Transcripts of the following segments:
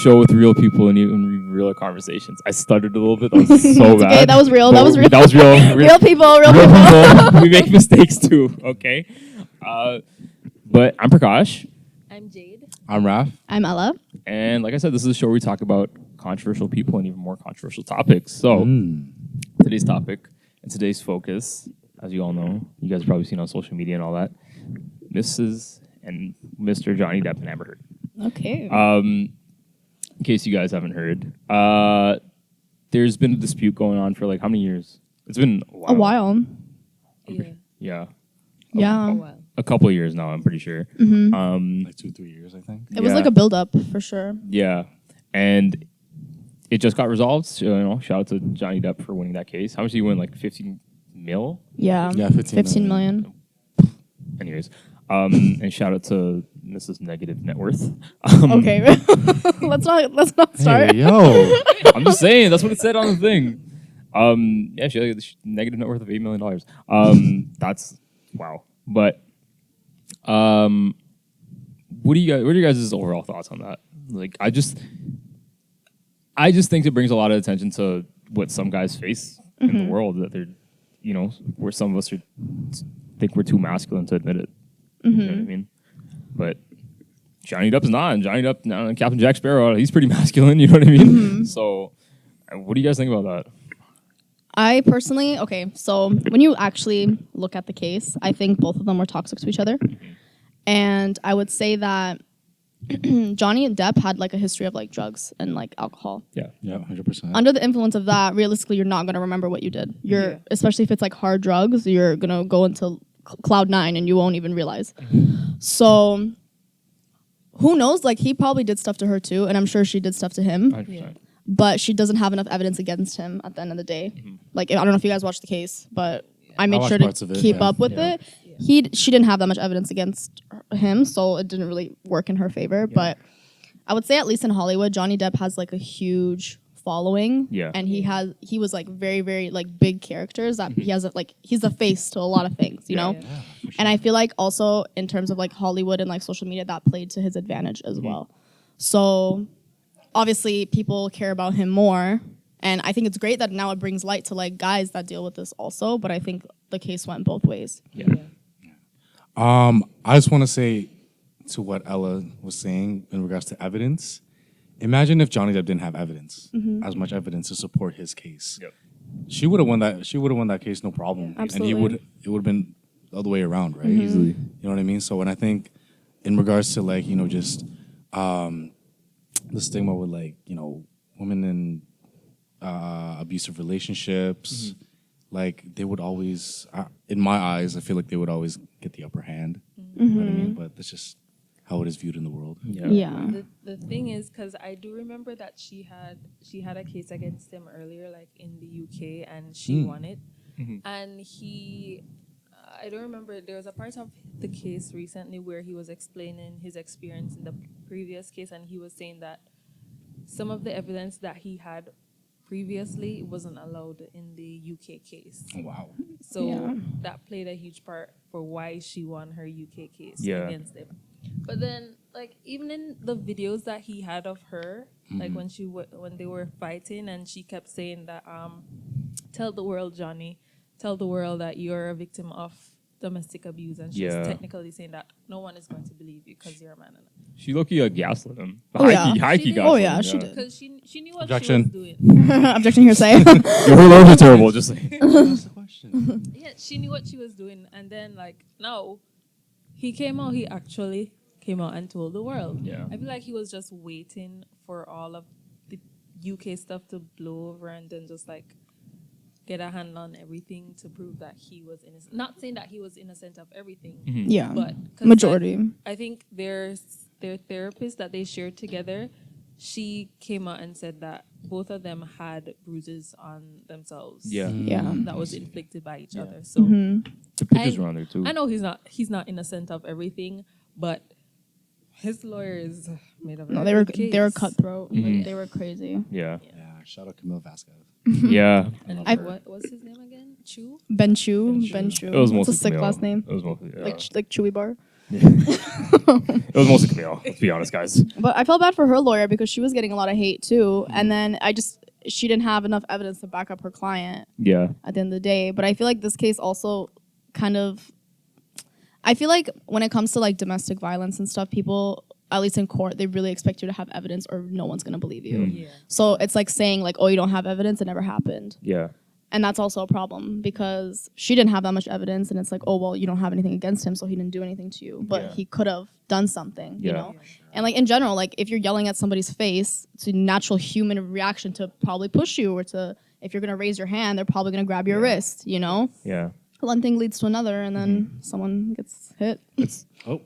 show with real people and even real conversations. I stuttered a little bit. That was so bad. Okay, that was real. That was real. That was real. Real people. We make mistakes too. Okay. But I'm Prakash. I'm Jade. I'm Raf. I'm Ella. And like I said, this is a show where we talk about controversial people and even more controversial topics. So today's topic and today's focus, as you all know, you guys have probably seen on social media and all that, Mrs. and Mr. Johnny Depp and Amber Heard. Okay. In case you guys haven't heard, there's been a dispute going on for like how many years? It's been a while. Yeah. Yeah. A couple of years now, I'm pretty sure. Like 2-3 years, I think. It was like a build-up for sure. Yeah. And it just got resolved. So, you know, shout out to Johnny Depp for winning that case. How much did he win? Like 15 mil? Yeah. Yeah, 15 million. Anyways. And shout out to Mrs. Negative Net Worth. Okay. let's not start. Hey, yo. I'm just saying, that's what it said on the thing. Yeah, she had a negative net worth of $8 million. That's wow. But what are your guys' overall thoughts on that? Like, I just think it brings a lot of attention to what some guys face in the world, that they're, you know, where some of us think we're too masculine to admit it. You know what I mean? But Johnny Depp is not. And Johnny Depp, now Captain Jack Sparrow, he's pretty masculine. You know what I mean? So, what do you guys think about that? I personally, so when you actually look at the case, I think both of them were toxic to each other. And I would say that Johnny Depp had like a history of like drugs and like alcohol. Yeah, 100%. Under the influence of that, realistically, you're not going to remember what you did. Especially if it's like hard drugs, you're going to go into cloud nine and you won't even realize. So who knows? Like, he probably did stuff to her too, and I'm sure she did stuff to him. 100%. But she doesn't have enough evidence against him at the end of the day. Like, I don't know if you guys watched the case, but I made sure to keep up with it. She didn't have that much evidence against him, so it didn't really work in her favor. But I would say, at least in Hollywood, Johnny Depp has like a huge following. Yeah. And he was like very, very like big characters that he has like, he's the face to a lot of things, you know? Yeah, sure. And I feel like also in terms of like Hollywood and like social media, that played to his advantage as well. So obviously people care about him more. And I think it's great that now it brings light to like guys that deal with this also. But I think the case went both ways. Yeah. I just want to say to what Ella was saying in regards to evidence. Imagine if Johnny Depp didn't have evidence, as much evidence to support his case. Yep. She would have won that. She would have won that case, no problem. Absolutely. And it would have been the other way around, right? Easily. You know what I mean? So when I think, in regards to like, you know, just the stigma with like, you know, women in abusive relationships, like they would always, in my eyes, I feel like they would always get the upper hand. You know what I mean? But that's just how it is viewed in the world. Yeah. The thing is, because I do remember that she had a case against him earlier, like in the UK, and she won it. And I don't remember, there was a part of the case recently where he was explaining his experience in the previous case, and he was saying that some of the evidence that he had previously wasn't allowed in the UK case. Oh, wow. So that played a huge part for why she won her UK case against him. But then, like, even in the videos that he had of her, like when they were fighting, and she kept saying that, "Tell the world, Johnny, tell the world that you're a victim of domestic abuse," and she's technically saying that no one is going to believe you because you're a man. She low-key gaslit him. High-key gaslit him. She did. Because she knew what Objection. she was doing. Objection hearsay. Your whole life is terrible, just saying. What's the question? Yeah, she knew what she was doing, and then like now, he actually came out and told the world. Yeah. I feel like he was just waiting for all of the UK stuff to blow over and then just like get a hand on everything to prove that he was innocent. Not saying that he was innocent of everything. Yeah. But majority. I think their therapist that they shared together, she came out and said that both of them had bruises on themselves. Yeah. That was inflicted by each other. So The pictures were on there too. I know he's not innocent of everything, but his lawyers made a very they were cutthroat. Like, they were crazy. Yeah. Shout out Camille Vasquez. Yeah. And what's his name again? Chu? Ben Chu. It was It's mostly a sick Camille. last name. It was mostly Like Chewy Bar. It was mostly Camille. Let's be honest, guys. But I felt bad for her lawyer because she was getting a lot of hate too, and then she didn't have enough evidence to back up her client. Yeah. At the end of the day, but I feel like this case also kind of. I feel like when it comes to like domestic violence and stuff, people, at least in court, they really expect you to have evidence or no one's gonna believe you. Yeah. So it's like saying like, oh, you don't have evidence, it never happened. Yeah. And that's also a problem because she didn't have that much evidence, and it's like, oh, well, you don't have anything against him, so he didn't do anything to you. But he could have done something, you know? And like in general, like if you're yelling at somebody's face, it's a natural human reaction to probably push you, or to, if you're gonna raise your hand, they're probably gonna grab your wrist, you know? Yeah. One thing leads to another, and then someone gets hit. Oh,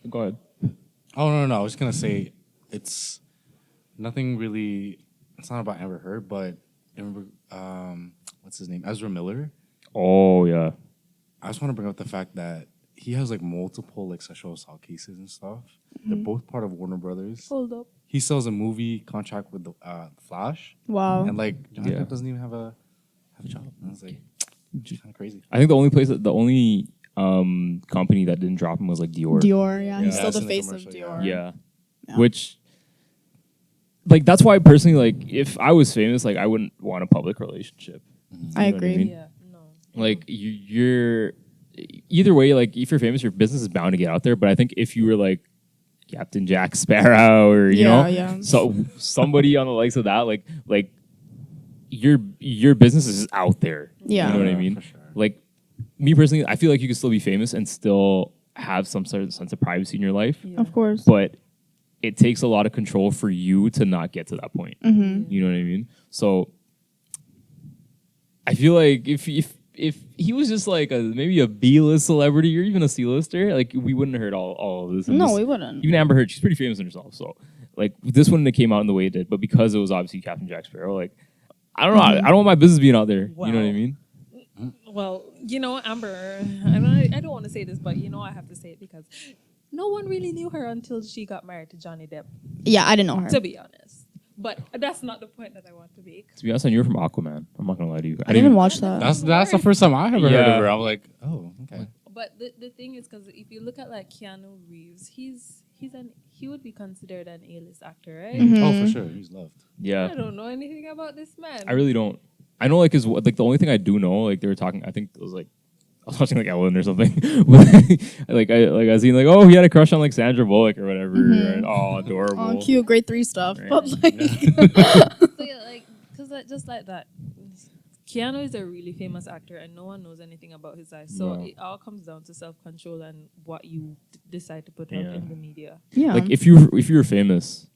Go ahead. oh no! I was just gonna say, it's nothing really. It's not about Amber Heard, but what's his name? Ezra Miller. Oh yeah. I just want to bring up the fact that he has like multiple like sexual assault cases and stuff. They're both part of Warner Brothers. Hold up. He sells a movie contract with the Flash, Wow. and like Johnny Depp doesn't even have a job. And it's like kind of crazy. I think the only company that didn't drop him was like Dior. Dior, yeah. He's still That's the in the face of commercial, Dior. Yeah. Yeah. Which, like, that's why personally, like, if I was famous, like, I wouldn't want a public relationship. I You know what agree. mean? Yeah. No. Like, you're either way. Like, if you're famous, your business is bound to get out there. But I think if you were like Captain Jack Sparrow, or you know, so somebody on the likes of that, like your business is out there. Yeah. You know what I mean? For sure. Like, me personally, I feel like you can still be famous and still have some sort of sense of privacy in your life. Yeah. Of course. But it takes a lot of control for you to not get to that point. You know what I mean? So I feel like if he was just like maybe a B-list celebrity or even a C-lister, like we wouldn't have heard all of this. And No, this- we wouldn't. Even Amber Heard, she's pretty famous in herself. So like this wouldn't have came out in the way it did. But because it was obviously Captain Jack Sparrow, like I don't know. I don't want my business being out there. Wow. You know what I mean? Well, you know, Amber, I don't want to say this, but you know, I have to say it because no one really knew her until she got married to Johnny Depp, Yeah, I didn't know her. to be honest. But that's not the point that I want to make. To be honest, I knew her from Aquaman. I'm not gonna lie to you. I didn't even watch that. That's the first time I ever heard Yeah. of her. I'm like, oh, okay. But the thing is, because if you look at like Keanu Reeves, he would be considered an A-list actor, right? Oh, for sure, he's loved. Yeah. I don't know anything about this man. I really don't. I know like the only thing I do know, like they were talking, I think it was like I was watching like Ellen or something. I seen like, oh, he had a crush on like Sandra Bullock or whatever. And, oh, adorable. Oh, cute, grade 3 stuff. Right. But like, So yeah, like, because just like that, Keanu is a really famous actor, and no one knows anything about his life. So No. it all comes down to self-control and what you decide to put out Yeah. in the media. yeah. Like if you were famous,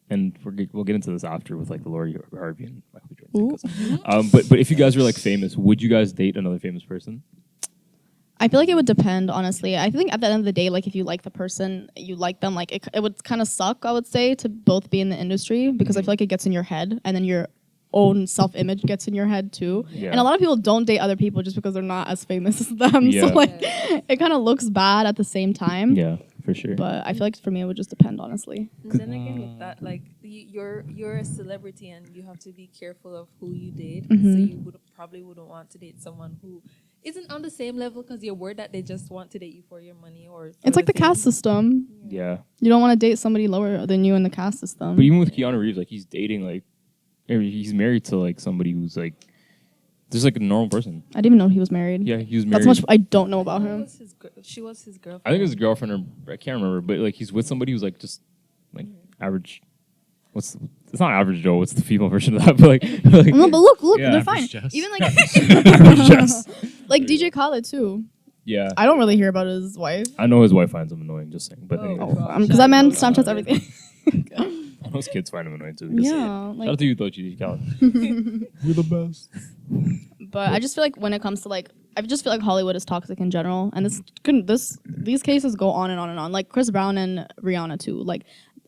and we'll get into this after with like the Lori Harvey and Michael B. Jordan. But if you guys were like famous, would you guys date another famous person? I feel like it would depend, honestly. I think at the end of the day, like if you like the person, you like them, like it would kind of suck, I would say, to both be in the industry because I feel like it gets in your head, and then your own self-image gets in your head too. Yeah. And a lot of people don't date other people just because they're not as famous as them. Yeah. So like it kind of looks bad at the same time. Yeah, for sure. But I feel like for me, it would just depend, honestly. And then again, with that, like you're a celebrity, and you have to be careful of who you date. So you probably wouldn't want to date someone who isn't on the same level because you're worried that they just want to date you for your money or. It's like the caste system. Yeah. You don't want to date somebody lower than you in the caste system. But even with Keanu Reeves, like he's dating like, or he's married to like somebody who's like, just like a normal person. I didn't even know he was married. Yeah, he was married. That's much I don't know about him. She was his girlfriend. I think it was his girlfriend, or I can't remember, but like he's with somebody who's like just like average. It's not average Joe. What's the female version of that? But like No, but look, Yeah. they're fine. Average Jess. Even like average Jess. like DJ Khaled too. Yeah, I don't really hear about his wife. I know his wife finds him annoying. Just saying, but Oh, anyway, God. Because that man Snapchats everything. I know his kids find him annoying too. Just saying. Yeah, Shout like, out to you though, GD Khaled. We're the best. but I just feel like when it comes to like, I just feel like Hollywood is toxic in general, and these cases go on and on and on. Like Chris Brown and Rihanna too. Like,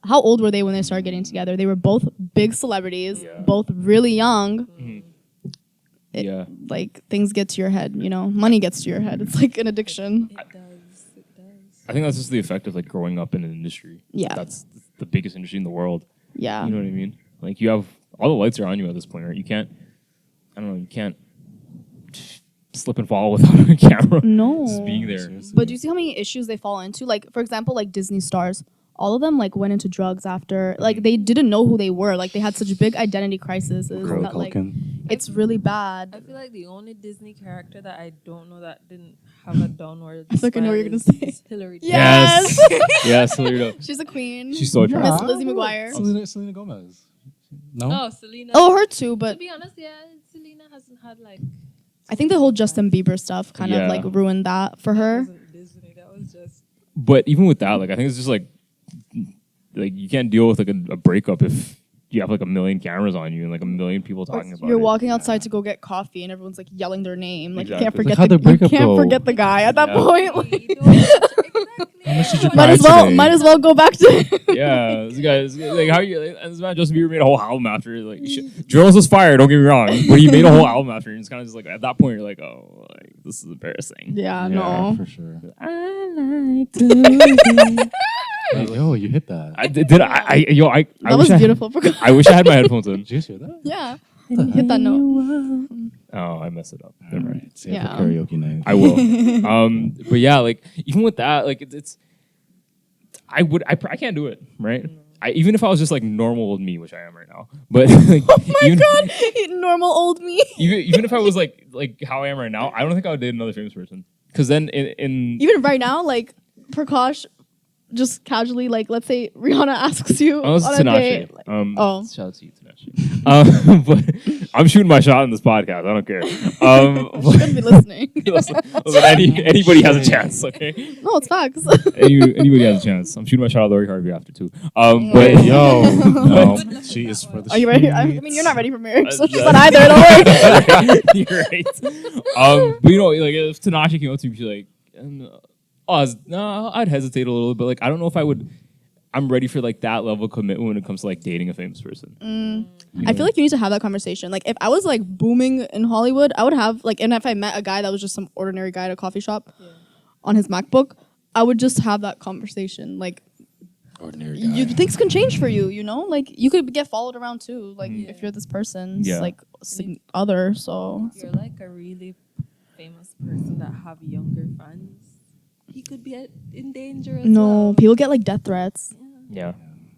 how old were they when they started getting together? They were both big celebrities, Yeah. both really young. It- Yeah. Like things get to your head, you know. Money gets to your head. It's like an addiction. It does. It does. I think that's just the effect of like growing up in an industry. Yeah. That's the biggest industry in the world. Yeah. You know what I mean? Like you have all the lights are on you at this point, right? You can't. I don't know. You can't slip and fall without a camera. No. Just being there. Seriously. But do you see how many issues they fall into? Like, for example, like Disney stars, all of them like went into drugs after. Like, they didn't know who they were. Like, they had such big identity crises that like it's really bad. I feel like the only Disney character that I don't know that didn't have a downward I feel like I know what you're gonna spiral say. is Hillary. Yes. Yes, Lito. She's a queen. She's so attractive. Miss Lizzie McGuire. Selena Gomez. No. Oh, Selena. Oh, her too, To but be honest, yeah, Selena hasn't had like. I think the whole Justin Bieber stuff kind Yeah. of like ruined that for That her. wasn't Disney. That was just. But even with that, like I think it's just like you can't deal with like a breakup if you have like a million cameras on you and like a million people talking about You're it. walking outside to go get coffee and everyone's like yelling their name. Like Exactly. you can't Like, forget how'd the you breakup can't go? forget the guy at that Yeah. point. Like, Exactly. How much did you might as well today? might as well go back to Yeah, this guy's like how you like, this man Justin Bieber made a whole album after like Drills was fire, don't get me wrong, but he made a whole album after and it's kind of just like at that point you're like, oh, like this is embarrassing. Yeah, Yeah, no. for sure. I like to Like, yo, you hit that. I did I That wish was beautiful. I wish I had my headphones in. Did you just hear that? Yeah. Hit that note. Oh, I messed it up. All Never mind. right. Save Yeah. for karaoke night. I will. But yeah, like even with that, like it's I can't do it, right? Even if I was just like normal old me, which I am right now, but like, Oh my god, normal old me. even if I was like how I am right now, I don't think I would date another famous person. Because then in Even right now, like Prakash, just casually, like let's say Rihanna asks you unless on it's a date. Tinashe, Like, oh. shout out to you, Tinashe. But I'm shooting my shot in this podcast. I don't care. She couldn't be listening. listen, anybody has a chance. Okay, No, it's facts. anybody has a chance. I'm shooting my shot at Lori Harvey after too. Mm. But Yo, no, she is for the. Are you ready? I streets. mean, you're not ready for marriage, so she's Yeah. not either. Don't worry. You're right. But you know, like if Tinashe came up to me, she's like, no, I'd hesitate a little, but like I don't know if I would. I'm ready for like that level of commitment when it comes to like dating a famous person. I feel like you need to have that conversation. Like if I was like booming in Hollywood, I would have like, and if I met a guy that was just some ordinary guy at a coffee shop on his MacBook, I would just have that conversation. Like Ordinary guy. things can change for you, you know? Like you could get followed around too. Like if you're this person's like other, so If you're like a really famous person that have younger fans, he could be in danger as no, well. people get like death threats. Yeah,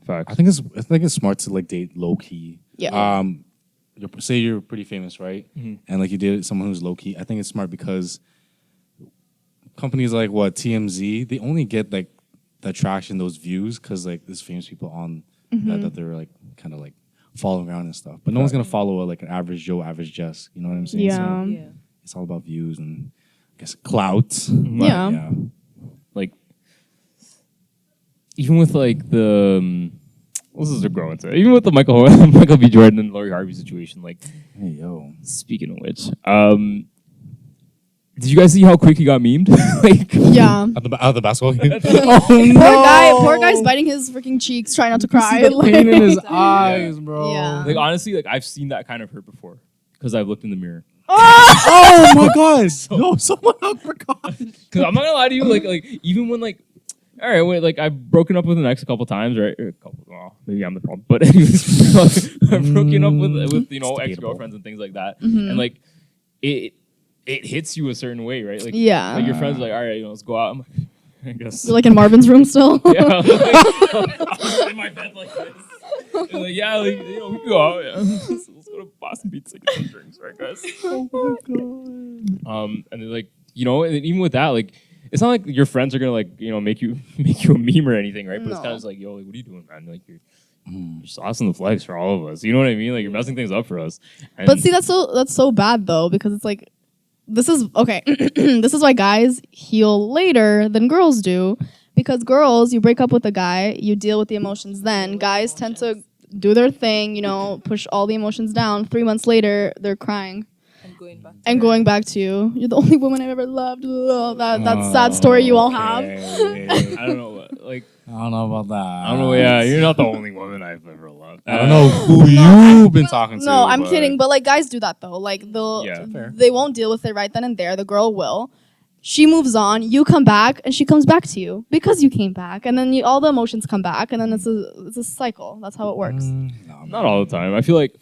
facts. I think it's smart to like date low key. Yeah. Say you're pretty famous, right? And like you date someone who's low key. I think it's smart because companies like TMZ, they only get like the attraction, those views, because like there's famous people on that they're like kind of like following around and stuff. But no one's gonna follow like an average Joe, average Jess. You know what I'm saying? Yeah. So Yeah. it's all about views and I guess clout. Yeah. Yeah. Like even with like the this is a grow into even with the Michael B. Jordan and Lori Harvey situation. Like Hey yo. speaking of which, did you guys see how quick he got memed? Like Yeah. Out of the basketball game. Poor guy's biting his freaking cheeks, trying not to cry. The pain in his Like- eyes, bro. Yeah. like honestly, like I've seen that kind of hurt before because I've looked in the mirror. Oh my god. No, someone out for God. Because I'm not gonna lie to you, like even when like, all right, wait, like I've broken up with an ex a couple times, right? Or a couple, well, maybe I'm the problem, but anyways, I've broken up with you know It's ex debatable. girlfriends and things like that, and like it hits you a certain way, right? Like Yeah. like your friends are like, all right, you know, let's go out. I'm like, I guess. You're like in Marvin's room still. Yeah, like, in my bed like this. And like, yeah, like you know, we can go out. Yeah. Let's go to Boston Pizza, get some drinks, right, guys? Oh my god. And then like you know, and even with that, like it's not like your friends are gonna like you know make you a meme or anything, right? But it's No. kind of like, yo, like, what are you doing, man? Like you're saucing the flex for all of us. You know what I mean? Like you're messing things up for us. And But see, that's so bad though, because it's like, this is okay. This is why guys heal later than girls do, because girls, you break up with a guy, you deal with the emotions then. Guys tend to do their thing, you know, push all the emotions down. 3 months later, they're crying And going back. and going back to you. You're the only woman I've ever loved. Ugh, that sad story you all have. I don't know, like I don't know about that. I don't know. Yeah, you're not the only woman I've ever loved. I don't know who you've been talking to. No, I'm but- kidding. But like guys do that though. Like Yeah, fair. they won't deal with it right then and there. The girl will. She moves on. You come back, and she comes back to you because you came back, and then all the emotions come back, and then it's a cycle. That's how it works. Not all the time. I feel like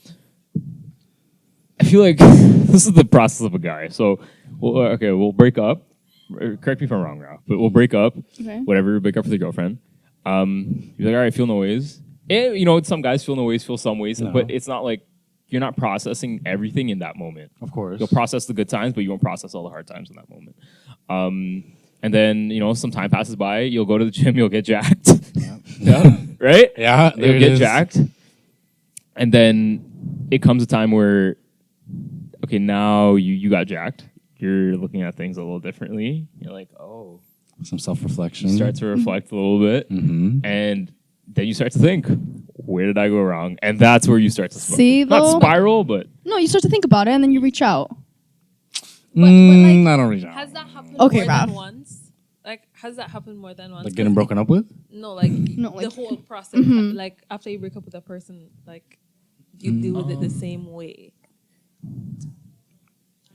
this is the process of a guy. So well, okay, we'll break up. Correct me if I'm wrong, Ralph, but we'll break up. Okay. Whatever, break up with your girlfriend. You're like, all right, feel no ways. And, you know, some guys feel no ways, feel some ways, but it's not like you're not processing everything in that moment. Of course. You'll process the good times, but you won't process all the hard times in that moment. And then, you know, some time passes by, you'll go to the gym, you'll get jacked. Yeah. Right? Yeah. You'll get jacked. And then it comes a time where, okay, now you got jacked. You're looking at things a little differently. You're like, oh. Some self-reflection. You start to reflect a little bit. Mm-hmm. And then you start to think, where did I go wrong? And that's where you start to See, not though? spiral, but No, you start to think about it and then you reach out. Like, I don't reach out. has that happened Okay, more Raph. than once? Like, has that happened more than once? Like getting broken up with? No, like No, the like- whole process. Like after you break up with a person, like you deal with it the same way.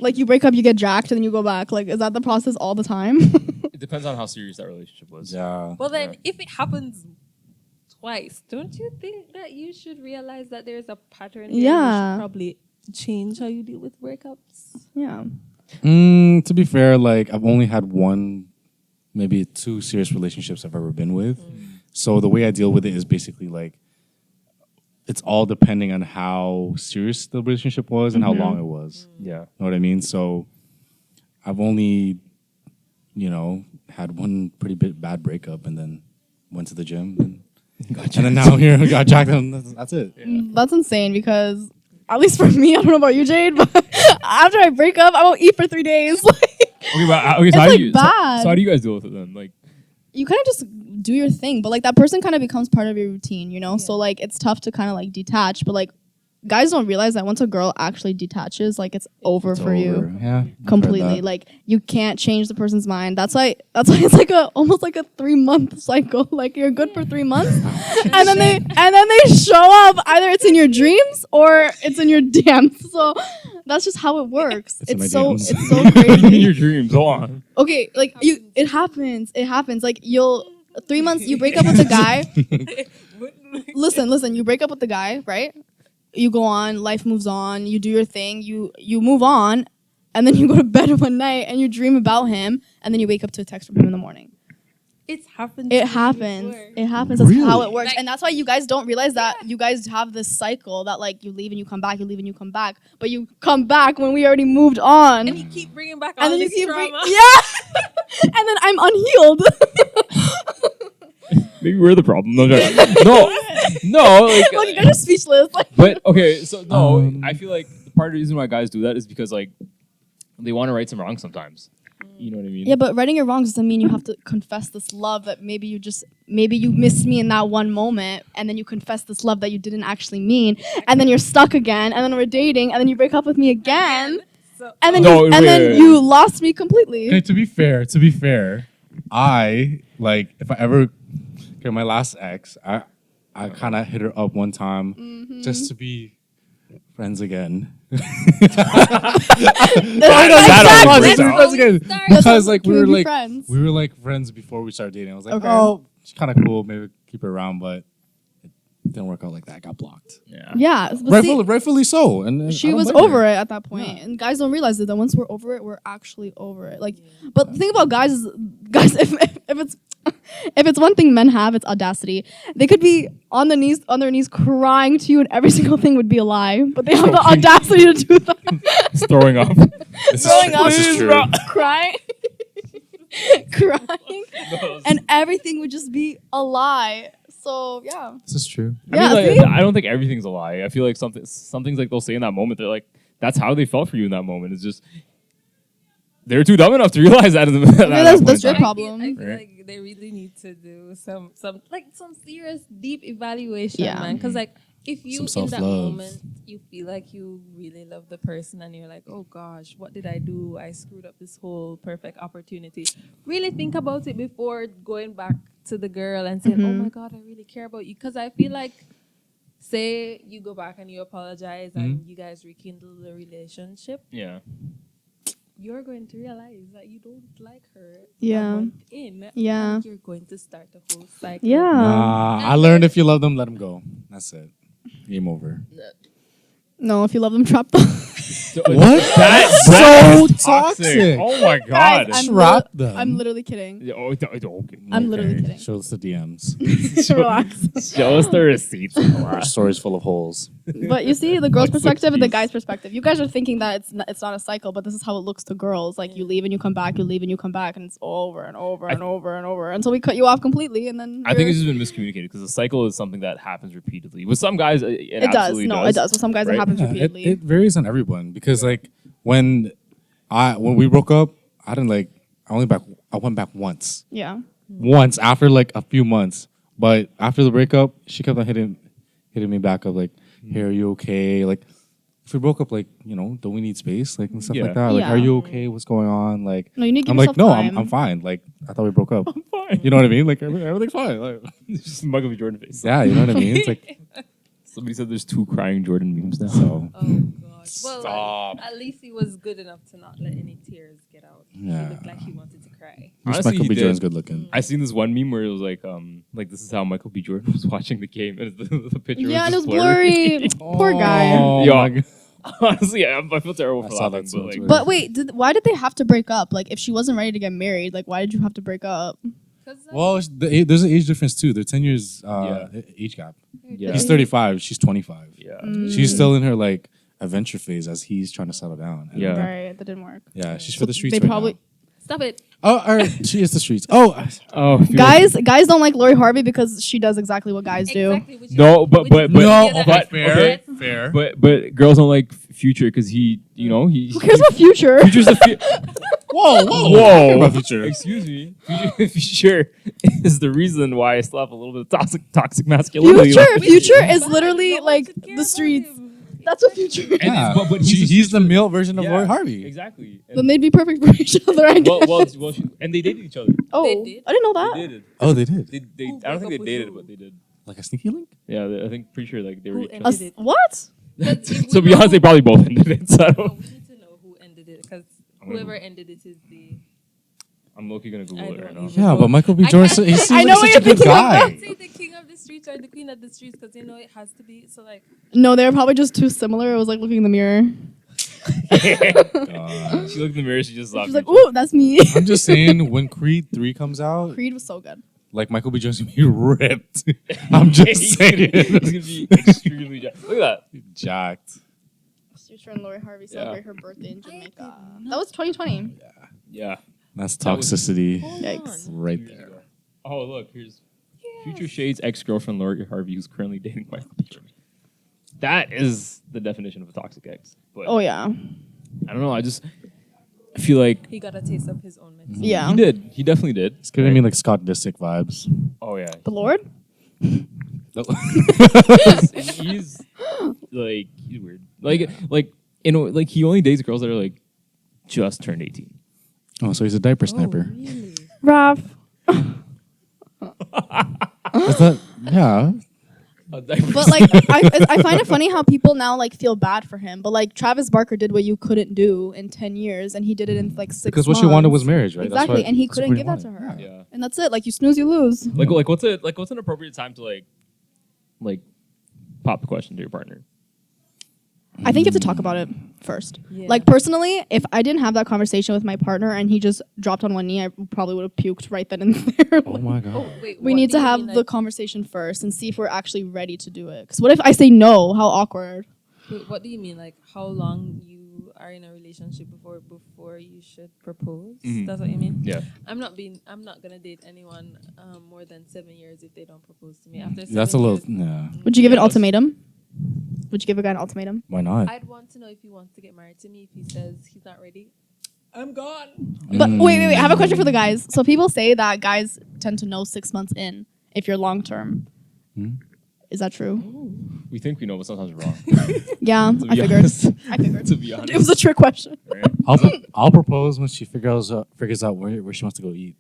Like you break up, you get jacked, and then you go back. Like, is that the process all the time? it depends on how serious that relationship was. Yeah. Well, then if it happens twice, don't you think that you should realize that there's a pattern? Here? Yeah. You should probably change how you deal with breakups. Yeah. To be fair, like I've only had one, maybe 2 serious relationships I've ever been with. So the way I deal with it is basically like it's all depending on how serious the relationship was and how long it was. Yeah. Know what I mean? So I've only, you know, had one pretty bad breakup and then went to the gym and then now here got jacked and that's it. That's insane because, at least for me, I don't know about you, Jade, but after I break up, I won't eat for 3 days. Okay, but It's so how like do you bad. so how do you guys deal with it then? Like, You kind of just do your thing, but like that person kind of becomes part of your routine, you know? So like it's tough to kind of like detach, but like guys don't realize that once a girl actually detaches, like it's over for you. Yeah. Completely. Like you can't change the person's mind. That's why it's like almost like a 3-month cycle. Like you're good for 3 months and then they show up. Either it's in your dreams or it's in your DMs. So that's just how it works. It's so in crazy. your dreams, go on. Okay, like it happens. Like you'll 3 months you break up with the guy. Listen, you break up with the guy, right? You go on, life moves on, you do your thing, you move on, and then you go to bed one night and you dream about him, and then you wake up to a text from him in the morning. It's happened. It happens. It happens. Really? That's how it works. Like- And that's why you guys don't realize that you guys have this cycle that like you leave and you come back, you leave and you come back, but you come back when we already moved on. And you keep bringing back all And then you this keep drama. yeah. And then I'm unhealed. Maybe we're the problem. No, like, Like you guys are speechless. Like, but okay, so no, Um, I feel like part of the reason why guys do that is because like they want to right some wrongs sometimes. You know what I mean? yeah, but righting your wrongs doesn't mean you have to confess this love that maybe you missed me in that one moment, and then you confess this love that you didn't actually mean, and then you're stuck again, and then we're dating, and then you break up with me again, So, and then No, then wait. you lost me completely. Okay, to be fair, I like if I ever my last ex, I kind of hit her up one time just to be friends again. Because like we were like friends before we started dating. I was like, Okay. oh, she's kind of cool. Maybe keep her around, but it didn't work out like that. I got blocked. Yeah. Yeah, but see, Rightfully so. And she was over it at that point, and guys don't realize it. That once we're over it, we're actually over it. Like, but the thing about guys is, if it's one thing men have, it's audacity. They could be on their knees crying to you, and every single thing would be a lie, but they have the audacity to do that. It's throwing up. Throwing up, This is true. crying, crying, and everything would just be a lie. So yeah, This is true. Yeah, I mean, see? like, I don't think everything's a lie. I feel like some things like they'll say in that moment, they're like, that's how they felt for you in that moment. It's just they're too dumb enough to realize that. That's your I problem. feel Right. like they really need to do some serious deep evaluation, Yeah. man. Because like if you Some in that self-love. moment you feel like you really love the person and you're like, oh gosh, what did I do? I screwed up this whole perfect opportunity. Really think about it before going back to the girl and saying, oh my God, I really care about you. Because I feel like, say you go back and you apologize and you guys rekindle the relationship, Yeah. you're going to realize that you don't like her. Yeah. a month in, Yeah. and you're going to start a whole cycle. Yeah. I learned if you love them, let them go. That's it. Game over. No, if you love them, trap them. What? That's so toxic. toxic. Oh my god. Guys, Trap them. I'm literally kidding. Yeah, okay. I'm literally kidding. Show us the DMs. Relax. Show us the receipts. Our story's full of holes. But you see the girl's Like perspective and the 60s. guy's perspective. You guys are thinking that it's not a cycle, but this is how it looks to girls. Like you leave and you come back, you leave and you come back, and it's over and over and over and over until we cut you off completely, and then I think it's just been miscommunicated because the cycle is something that happens repeatedly. With some guys, it does. absolutely No, does. it does. With some guys, right? it happens Yeah, repeatedly. it varies on everyone because like when we broke up, I went back once. Yeah. Once after like a few months, but after the breakup, she kept on hitting me back up like, "Hey, are you okay?" Like, if we broke up, like, you know, don't we need space, like and stuff like that? Like, Yeah. are you okay? What's going on? Like, No, you need to I'm give like, yourself no, time. I'm fine. Like, I thought we broke up. Fine. You know what I mean? Like, everything's fine. Like, It's just Michael B. Jordan face. yeah, you know what I mean? It's like, Somebody said there's 2 crying Jordan memes now. so Oh gosh. Well, Stop. at least he was good enough to not let any tears get out. Yeah. He looked like he wanted to cry. Honestly, Michael he B. did. Jordan's good looking. I seen this one meme where it was like this is how Michael B. Jordan was watching the game, and the picture Yeah, and it was was just blurry. blurry. Poor guy. Oh, Yeah. my God. Honestly, I feel terrible I for saw laughing, that so but much like, already. But wait, why did they have to break up? Like, if she wasn't ready to get married, like, why did you have to break up? Well, there's an age difference too. They're 10 years age gap. yeah, He's 35. She's 25. yeah, She's still in her like adventure phase as he's trying to settle down. And, Yeah. Right, that didn't work. yeah. She's for the streets. They right probably now. Stop it. Oh, or she is the streets. Oh, Oh, if you guys don't like Lori Harvey because she does exactly what guys do. Exactly, which No, is- but- which but- is but- the No, other but- aspect. okay. fair. but girls don't like Future because he, you know, he. Who cares about Future? Future's the Whoa, Whoa! About Future. Excuse me. Future is the reason why I still have a little bit of toxic masculinity. Future is literally No one like should care the about streets. him. That's what Future is. Yeah, but he's the male version of Yeah, Lori Harvey. Exactly. Then they'd be perfect for each other, I guess. And they dated each other. Oh, They did? I didn't know that. They dated. Oh, they did. They, Who I don't broke think up they with dated, who? but they did. Like a sneaky link. Yeah, I think pretty sure like they were Who each ended other. it? What? But if To we be know honest, they who- probably both ended it. So I No, don't. we need to know who ended it because I'm gonna- whoever ended it is the. I'm low-key gonna Google I it right don't now. even- Yeah, but Michael B. I Jordan, can't- he seems I like know such what a you're good thinking of. guy. Say the king of the streets or the queen of the streets because you know it has to be. So like, No, they were probably just too similar. It was like looking in the mirror. God. She looked in the mirror. She just saw She was like, Future. "Ooh, that's me." I'm just saying, when Creed 3 comes out, Creed was so good. like Michael B. Jordan's gonna be ripped. I'm just He's saying. gonna be extremely jacked. Look at that. Jacked. Future and Lori Harvey celebrate her birthday in I Jamaica. did That was 2020. Yeah. That's That was- toxicity Yikes. right there. Oh, look, here's Future Shade's ex-girlfriend Lori Harvey, who's currently dating Michael B. Jordan. That is the definition of a toxic ex. But Oh yeah, I don't know. I feel like he got a taste of his own medicine. yeah. he did. He definitely did. It's giving me like Scott Disick vibes. Oh yeah. The Lord. he's like he's weird. Like you know, like he only dates girls that are like just turned 18. Oh, so he's a diaper sniper. Really? Raph. Is that, yeah. But like, I find it funny how people now like feel bad for him. But like, Travis Barker did what you couldn't do in 10 years, and he did it in like 6 Because months. what she wanted was marriage, right? That's Exactly, what- and he that's what couldn't he give that to wanted. her. yeah. And that's it. Like, you snooze, you lose. Like what's an appropriate time to like pop the question to your partner? I think you have to talk about it first. Yeah. Like, personally, if I didn't have that conversation with my partner and he just dropped on one knee, I probably would have puked right then and there. Oh my god. Wait, We what need do to you have mean, the like- conversation first and see if we're actually ready to do it. Because what if I say no? How awkward. Wait, what do you mean? Like how long you are in a relationship before you should propose? Mhm. That's what you mean? Yeah. I'm not gonna date anyone more than 7 years if they don't propose to me. After 7 That's a little, years, yeah. Would you give an Yeah, that's- ultimatum? Would you give a guy an ultimatum? Why not? I'd want to know if he wants to get married to me. If he says he's not ready, I'm gone. But wait. I have a question for the guys. So people say that guys tend to know 6 months in if you're long term. Hmm? Is that true? We think we know, but sometimes we're wrong. Yeah, To I be figured. honest. I figured. To be honest. It was a trick question. Right? I'll propose when she figures out where she wants to go eat.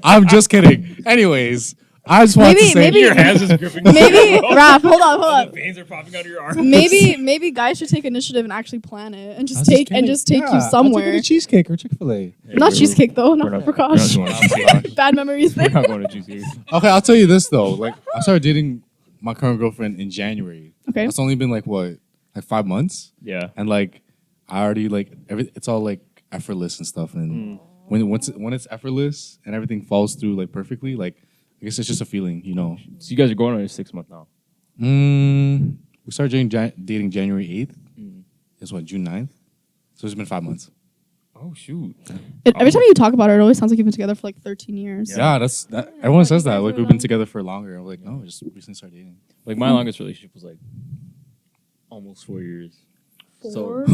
I'm just kidding. Anyways, I just want to say Maybe- Your hands just gripping. Maybe Raph, hold The on. veins are popping out of your arm. Maybe guys should take initiative and actually plan it and I just was take kidding. you Yeah, I'll somewhere. take you to Cheesecake or Chick-fil-A. Not cheesecake though, not we're for not- we're not Prakash. going to Cheesecake. Bad memories We're there. not going to Cheesecake. Okay, I'll tell you this though. Like, I started dating my current girlfriend in January. Okay. It's only been like what, like 5 months. Yeah. And like I already like it's all like effortless and stuff. And when it's effortless and everything falls through like perfectly, like I guess it's just a feeling, you know. So you guys are going on your 6 month now. We started dating January 8th. It's what, June 9th? So it's been 5 months. Oh shoot! Every time you talk about it, it always sounds like you've been together for like 13 years. Yeah, that's that. Everyone says that. Like we've been together for longer. I'm like, no, we just recently started dating. Like my longest relationship was like almost 4 years. 4? So,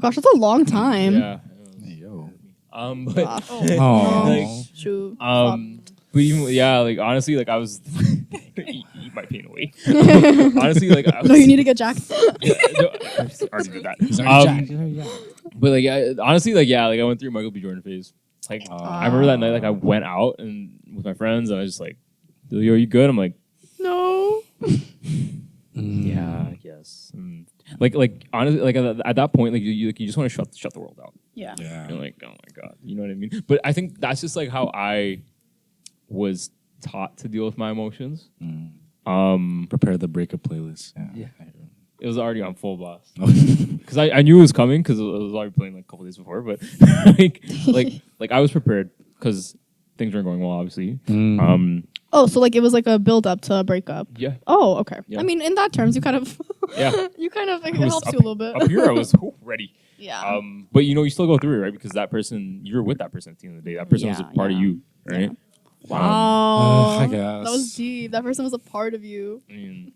Gosh, that's a long time. yeah. Hey, yo. But Oh. Shoot. but even like honestly, like I was eat my pain away. Honestly, like I was, No, you need to get jacked. yeah, no, I already did that. But like honestly, like like I went through Michael B. Jordan phase. Like I remember that night, like I went out and with my friends, and I was just like, "Yo, are you good?" I'm like, No. "Yeah, I guess." Like honestly, like at that point, like you just want to shut the world out. Yeah. You're like, oh my god, you know what I mean? But I think that's just like how I was taught to deal with my emotions. Prepare the breakup playlist. Yeah. It was already on full blast Okay. because I knew it was coming because it was already playing like a couple days before. But like I was prepared because things weren't going well, obviously. Oh, so like it was like a build up to a breakup. Yeah. Oh, okay. Yeah. I mean, in that terms, you kind of Yeah. you kind of it I was helps you a little bit. Up here, I was ready. Yeah. But you still go through it, right? Because that person, you're with that person at the end of the day. That person was a part of you, right? Yeah. Wow. I guess. That was deep. That person was a part of you. I mean,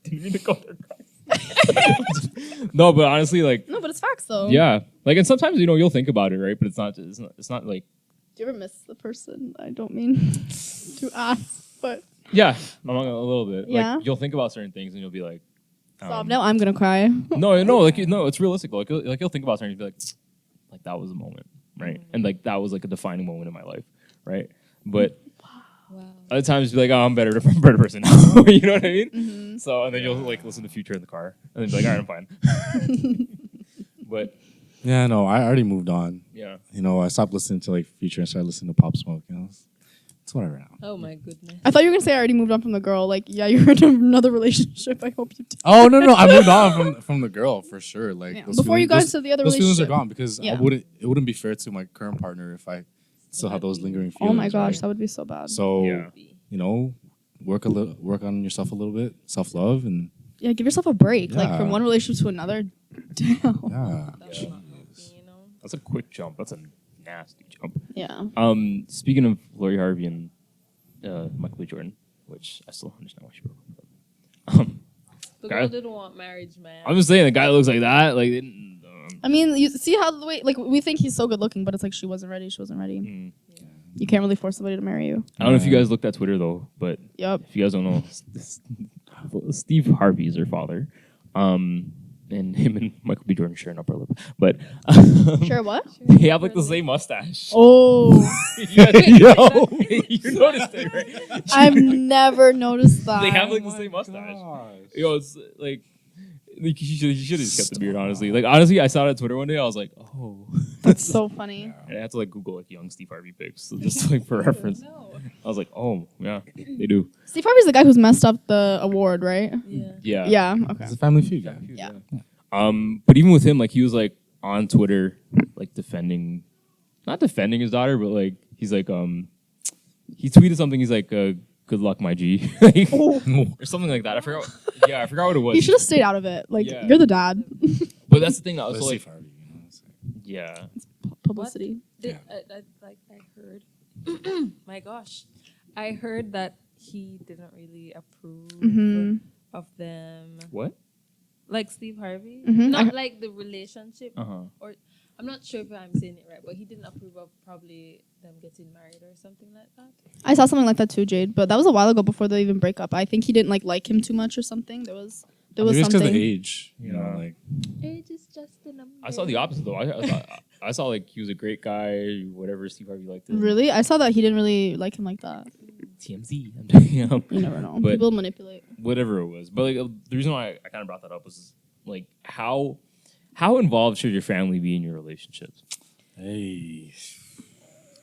didn't mean to go there, guys. No, but honestly, like, No, but it's facts though. yeah, like, and sometimes you'll think about it, right? But it's not like, Do you ever miss the person? I don't mean to ask, but yeah, a little bit. Yeah. Like, you'll think about certain things, and you'll be like, stop. Now I'm gonna cry. no, it's realistic. Like you'll think about something and be like that was a moment, right? And like that was like a defining moment in my life, right? But other times you're like, oh, I'm a better person now. You know what I mean? Mm-hmm. So and then you'll like listen to Future in the car, and then be like, all right, I'm fine. But Yeah, no, I already moved on. yeah, You know, I stopped listening to like Future and started listening to Pop Smoke. You know, it's whatever now. Oh my goodness. I thought you were gonna say I already moved on from the girl. Like, yeah, you're in another relationship. I hope you did. Oh no, I moved on from the girl for sure. Like Yeah. those Before you got feelings- into the other those feelings are relationship. gone because Yeah. it wouldn't be fair to my current partner if I still have those lingering feelings. Oh my gosh, right? that would be so bad. So Yeah. you know, work on yourself a little bit, self love, and Yeah, give yourself a break. Like Yeah. from one relationship to another. Damn. yeah. That's not healthy, you know? that's a quick jump. That's a nasty jump. Yeah. Speaking of Lori Harvey and Michael B. Jordan, which I still don't understand why she broke up. The Guy- girl didn't want marriage, man. I'm just saying, the guy looks like that. Like, I mean, you see how the way like we think he's so good looking, but it's like she wasn't ready. She wasn't ready. You can't really force somebody to marry you. I don't know if you guys looked at Twitter though, but Yep. if you guys don't know, Steve Harvey is her father, and him and Michael B. Jordan share an upper lip, but Sure. What? they have like the same mustache. Oh, You noticed it, right? I've never noticed that. They have like the same mustache. Yo, it's like he should have just kept the beard. Honestly, like honestly, I saw it on Twitter one day. I was like, oh, That's so funny. and I had to like Google like young Steve Harvey pics, so just like for reference. No. I was like, oh yeah, they do. Steve Harvey's the guy who's messed up the award, right? Yeah. Yeah. Yeah. Okay. It's a Family Feud guy. Yeah. But even with him, like he was like on Twitter, like not defending his daughter, but like he's like he tweeted something. He's like, "Good luck, my G," like, or something like that. I forgot what it was. He should have stayed out of it. Like Yeah. you're the dad. But that's the thing. That was But like, Steve Harvey, you know, it's like- yeah, Publicity. I heard. My gosh, I heard that he didn't really approve of them. what? Like Steve Harvey, Mhm. not like the relationship, Uh-huh. or I'm not sure if I'm saying it right, but he didn't approve of probably them getting married or something like that. I saw something like that too, Jade. But that was a while ago before they even break up. I think he didn't like him too much or something. There was Maybe it's because of something. age, you know, Yeah. like Age is just a number. I saw the opposite though. I saw like he was a great guy, whatever Steve Harvey liked him. Really, I saw that he didn't really like him like that. TMZ. I'm telling you. You never know. But- People manipulate. Whatever it was. But like the reason why I kind of brought that up was like how involved should your family be in your relationships, hey.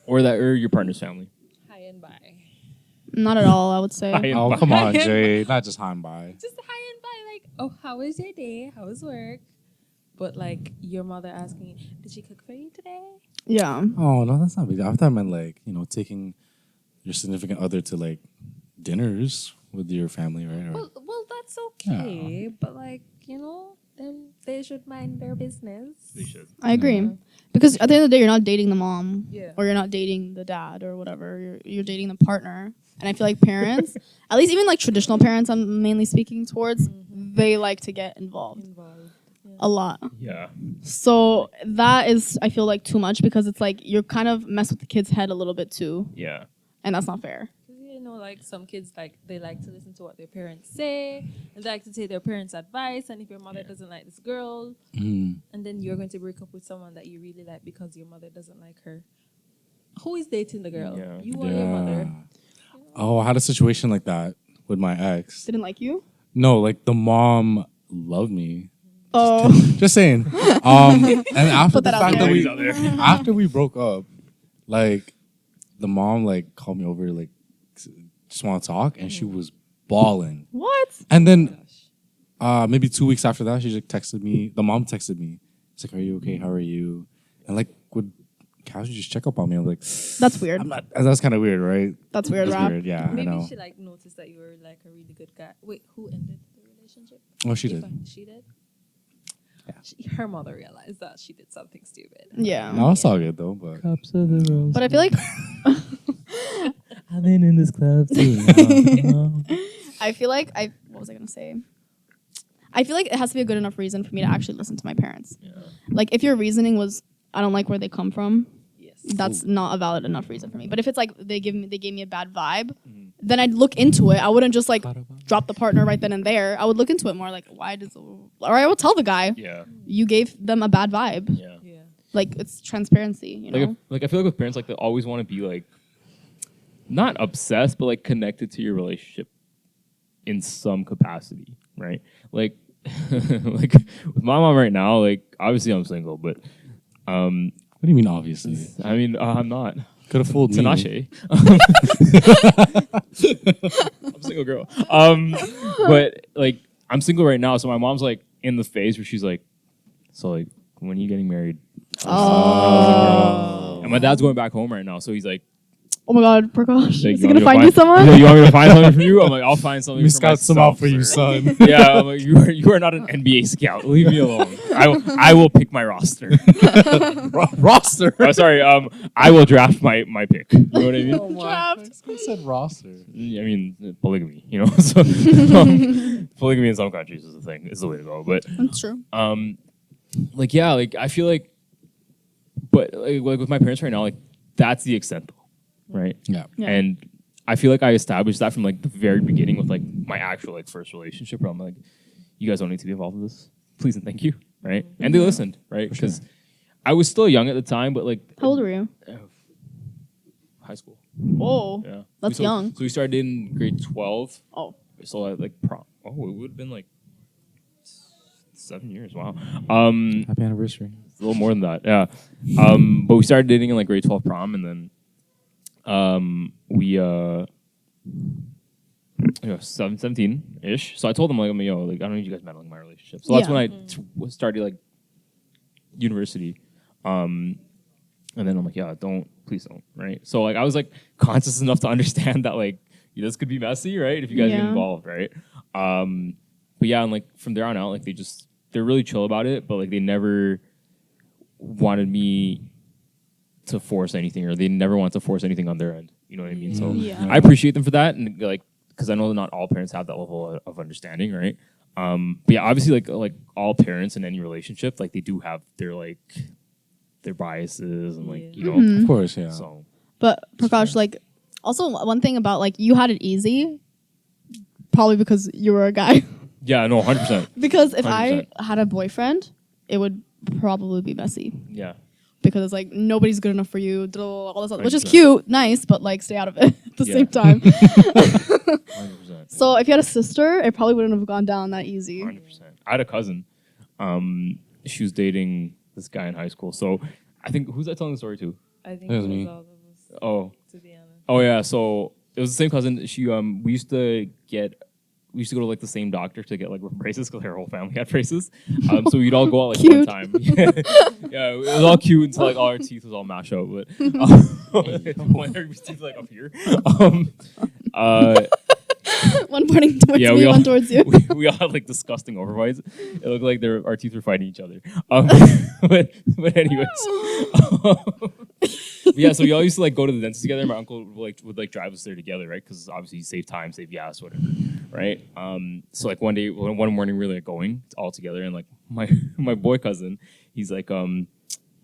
or your partner's family? high and by. Not at all. I would say. High and Oh by. come on, Jay. Not just high and by. Just high and by, like oh, how was your day? How was work? But like your mother asking, did she cook for you today? Yeah. Oh no, that's not big. I thought I meant like taking your significant other to like dinners with your family, right? Well, that's okay. But like then they should mind their business. They should. I agree. Yeah. Because at the end of the day, you're not dating the mom, Yeah. or you're not dating the dad, or whatever. You're dating the partner. And I feel like parents, at least even like traditional parents, I'm mainly speaking towards, they like to get involved a lot. Yeah. So that is, I feel like, too much, because it's like you're kind of mess with the kid's head a little bit too, Yeah. and that's not fair. Like some kids, like they like to listen to what their parents say, and they like to take their parents' advice. And if your mother doesn't like this girl, and then you're going to break up with someone that you really like because your mother doesn't like her, who is dating the girl? Yeah. You or your mother? Oh, I had a situation like that with my ex. Didn't like you? No, like the mom loved me. Oh, Just saying. And after Put the that out fact that there. we after we broke up, like the mom like called me over, like just want to talk, and she was bawling. what? And then maybe 2 weeks after that, she just texted me. The mom texted me. It's like, "Are you okay? How are you?" And like would casually just check up on me. I'm like, That's weird. That's kind of weird, right? That's weird, That's Rap. weird. Yeah, Maybe I know. she like noticed that you were like a really good guy. Wait, who ended the relationship? Oh, she did. She did. Yeah. Her mother realized that she did something stupid. Yeah. No, it's all good though. But Cups of the rose. But I feel like I've been in this club too. what was I gonna say? I feel like it has to be a good enough reason for me to actually listen to my parents. Yeah. Like if your reasoning was I don't like where they come from, Yes. that's not a valid enough reason for me. But if it's like they gave me a bad vibe, then I'd look into it. I wouldn't just like drop the partner right then and there. I would look into it more, like or I would tell the guy, Yeah. you gave them a bad vibe. Yeah. Yeah. Like it's transparency, you know? Like I feel like with parents, like they always want to be like not obsessed, but like connected to your relationship in some capacity, right? Like like with my mom right now, like obviously I'm single, but what do you mean? Obviously, I mean I'm not. could have fooled me. Tinashe. I'm a single girl. But like I'm single right now, so my mom's like in the phase where she's like, so like when are you getting married? Oh. And my dad's going back home right now, so he's like, Oh my God, Prakash, like, is you he want gonna me to find you someone? Yeah, you want me to find something for you? I'm like, I'll find something. We for scout some myself out for you, first. son. Yeah, I'm like, you are not an NBA scout. Leave me alone. I will pick my roster. Roster. Oh, sorry. I will draft my pick. You know what I mean? Draft. I said roster. I mean, polygamy. You know, so polygamy in some countries is the thing. Is the way to go. But That's true. like yeah, like I feel like, but like with my parents right now, like that's the extent, though, right? Yeah. Yeah. And I feel like I established that from like the very beginning with like my actual like first relationship, where I'm like, you guys don't need to be involved in this, please and thank you, right? And they listened, right? Because I was still young at the time, but like How old were you? high school. Whoa. Yeah, That's so, young. So we started in grade 12. Oh. So like prom. Oh, it would have been like 7 years. Wow. Happy anniversary. A little more than that, yeah. But we started dating in like grade 12 prom, and then we 17-ish. So I told him like, like I don't need you guys meddling in my relationship. So that's Yeah. when I started like university. And then I'm like, yeah, please don't, right? So like I was like conscious enough to understand that like this could be messy, right? If you guys get Yeah. involved, right? But yeah, and like from there on out, like they're really chill about it, but like they never wanted me to force anything, or they never want to force anything on their end. You know what I mean? So Yeah. I appreciate them for that, and like because I know that not all parents have that level of understanding, right? But yeah, obviously like all parents in any relationship, like they do have their biases and like you know. Mm-hmm. Of course, yeah. So But Prakash, like, also one thing about like you had it easy, probably because you were a guy. yeah, no, 100%. Because if I 100%. had a boyfriend, it would probably be messy. Yeah, Because it's like nobody's good enough for you, all this, which is 100%. cute, nice, but like stay out of it at the Yeah. same time. 100%. So if you had a sister, it probably wouldn't have gone down that easy. 100%. I had a cousin. She was dating this guy in high school. So I think who's that telling the story to? I think That it was was me. all of us, Oh, to be honest. oh yeah. So it was the same cousin. She we used to get we used to go to like the same doctor to get like braces because our whole family had braces. So we'd all go out like one time. Yeah, it was all cute until like all our teeth was all mashed out. But when our teeth like up here. One pointing towards me, one towards you. We all had like disgusting overbites. It looked like our teeth were fighting each other. But anyways, yeah. So we all used to like go to the dentist together. My uncle would drive us there together, right? Because obviously you save time, save gas, whatever, right? So like one morning we were like going all together, and like my boy cousin, he's talking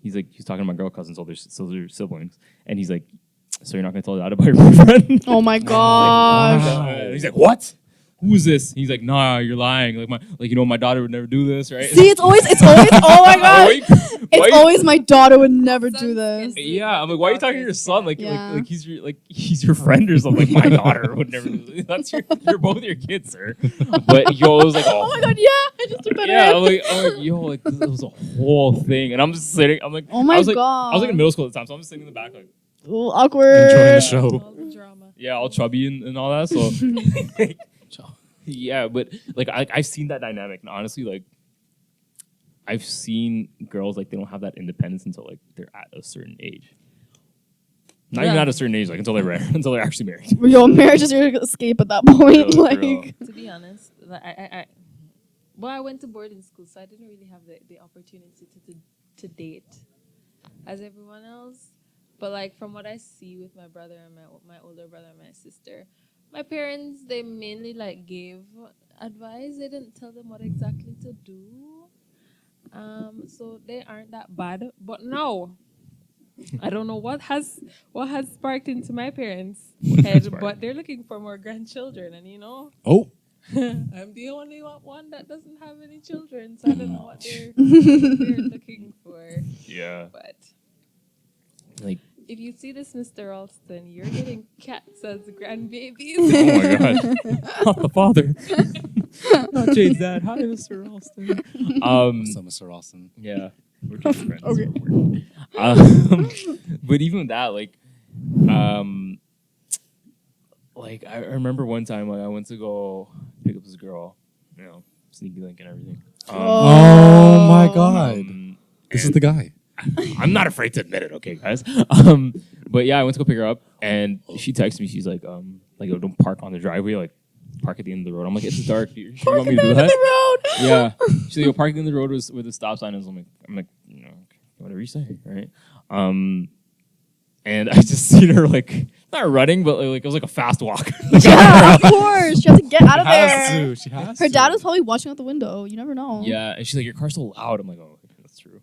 to my girl cousins, so they're siblings, and he's like, so you're not gonna tell Dad about your boyfriend? Oh my gosh. He's like, what? Who is this? He's like, nah, you're lying. My daughter would never do this, right? See, it's always, oh my god. Always my daughter would never do this. Yeah, I'm like, why are you talking to your son? Like he's your friend or something. Like, my daughter would never do this. You're both your kids, sir. But yo, it was like, oh my god, yeah, I just took that in. I'm like, yo, like this was a whole thing. And I'm just sitting, I'm like, oh my god. I was like in middle school at the time, so I'm just sitting in the back like, ooh, awkward. Enjoying the show. All the drama. Yeah, all chubby and all that. So yeah, but like I've seen that dynamic, and honestly, like I've seen girls like they don't have that independence until like they're at a certain age. Not even at a certain age, like until they're actually married. Yo, marriage is your escape at that point. Real. To be honest, I went to boarding school, so I didn't really have the opportunity to date as everyone else. But like from what I see with my brother and my older brother and my sister, my parents, they mainly like gave advice. They didn't tell them what exactly to do. So they aren't that bad. But no, I don't know what has sparked into my parents' head, but they're looking for more grandchildren, and Oh. I'm the only one that doesn't have any children, so I don't know what they're looking for. Yeah. But like, if you see this, Mr. Ralston, you're getting cats as grandbabies. oh my god. Not the father. Not Jade's dad. Hi, Mr. Ralston. What's up, Mr. Ralston? Yeah. We're just friends. Okay. But even that, like I remember one time like I went to go pick up this girl, sneaky link and everything. Oh my god. This is the guy. I'm not afraid to admit it, okay, guys. But yeah, I went to go pick her up, and she texted me. She's like, oh, don't park on the driveway, like park at the end of the road. I'm like, it's dark. You want me to do that? Yeah. She's like, park in the road where the stop sign is. I'm like, whatever you say, right? And I just seen her like not running, but like it was like a fast walk. Yeah, of course. She has to get out of there. She has Her to. dad was probably watching out the window. You never know. Yeah, and she's like, your car's so loud. I'm like, oh, that's true.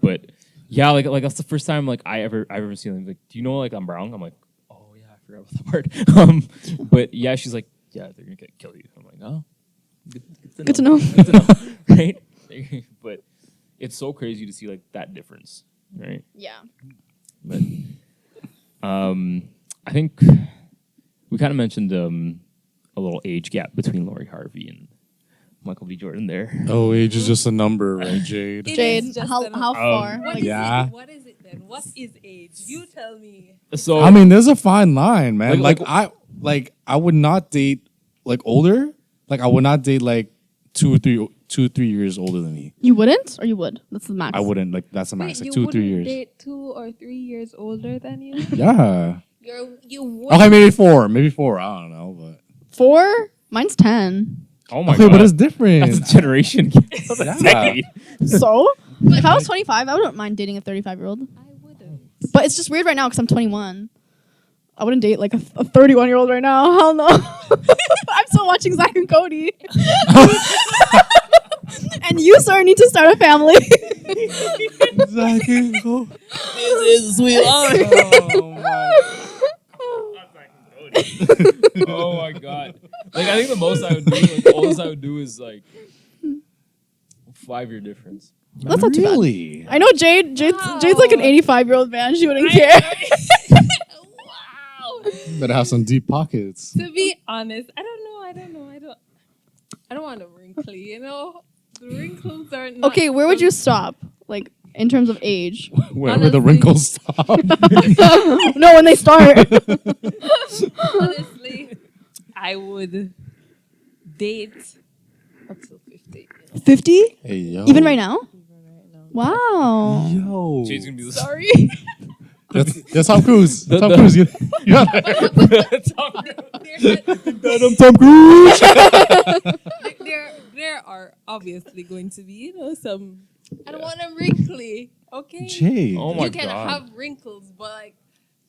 But yeah, like that's the first time like I've ever seen them. Like, do you know like I'm brown? I'm like, oh yeah, I forgot about that part. But yeah, she's like, yeah, they're gonna kill you. I'm like, oh, good to know. Good to know, right? But it's so crazy to see like that difference, right? Yeah. But I think we kind of mentioned a little age gap between Lori Harvey and Michael B. Jordan there. Oh, age is just a number, right, Jade? Jade, how far? What is it then? What is age? You tell me. So I mean, there's a fine line, man. I would not date like older. Like I would not date like 2 or 3 years older than me. You wouldn't, or you would? That's the max. I wouldn't. Like that's the max. Wait, Like 2 or 3 years. Date 2 or 3 years older than you? Yeah. You would. Okay, maybe 4. Maybe 4. I don't know, but 4? Mine's 10. oh my okay, god, but it's different. that's a generation. That's a decade. So? If I was 25, I wouldn't mind dating a 35-year-old. I wouldn't. But it's just weird right now because I'm 21. I wouldn't date like a 31-year-old right now. Hell no. I'm still watching Zach and Cody. And you, sir, need to start a family. Exactly. This is sweet life. Oh my god! Like I think the most I would do, like the oldest I would do, is like 5-year difference. That's not too bad. Really? I know Jade's like an 85-year-old man. She wouldn't care. Wow. Better have some deep pockets. To be honest, I don't know. I don't want to wrinkly, The wrinkles are not. Okay, where would you stop? Like in terms of age? Wherever the wrinkles stop. No, when they start. Honestly, I would date up till 50. 50? Hey, yo. Even right now? Even right now. Wow. Yo. Jade's gonna be the Sorry. That's Tom Cruise. Tom Cruise. You got it. Tom Cruise. There are obviously going to be, some. I don't want them wrinkly, okay? Jade. Oh my You can God. have wrinkles, but like,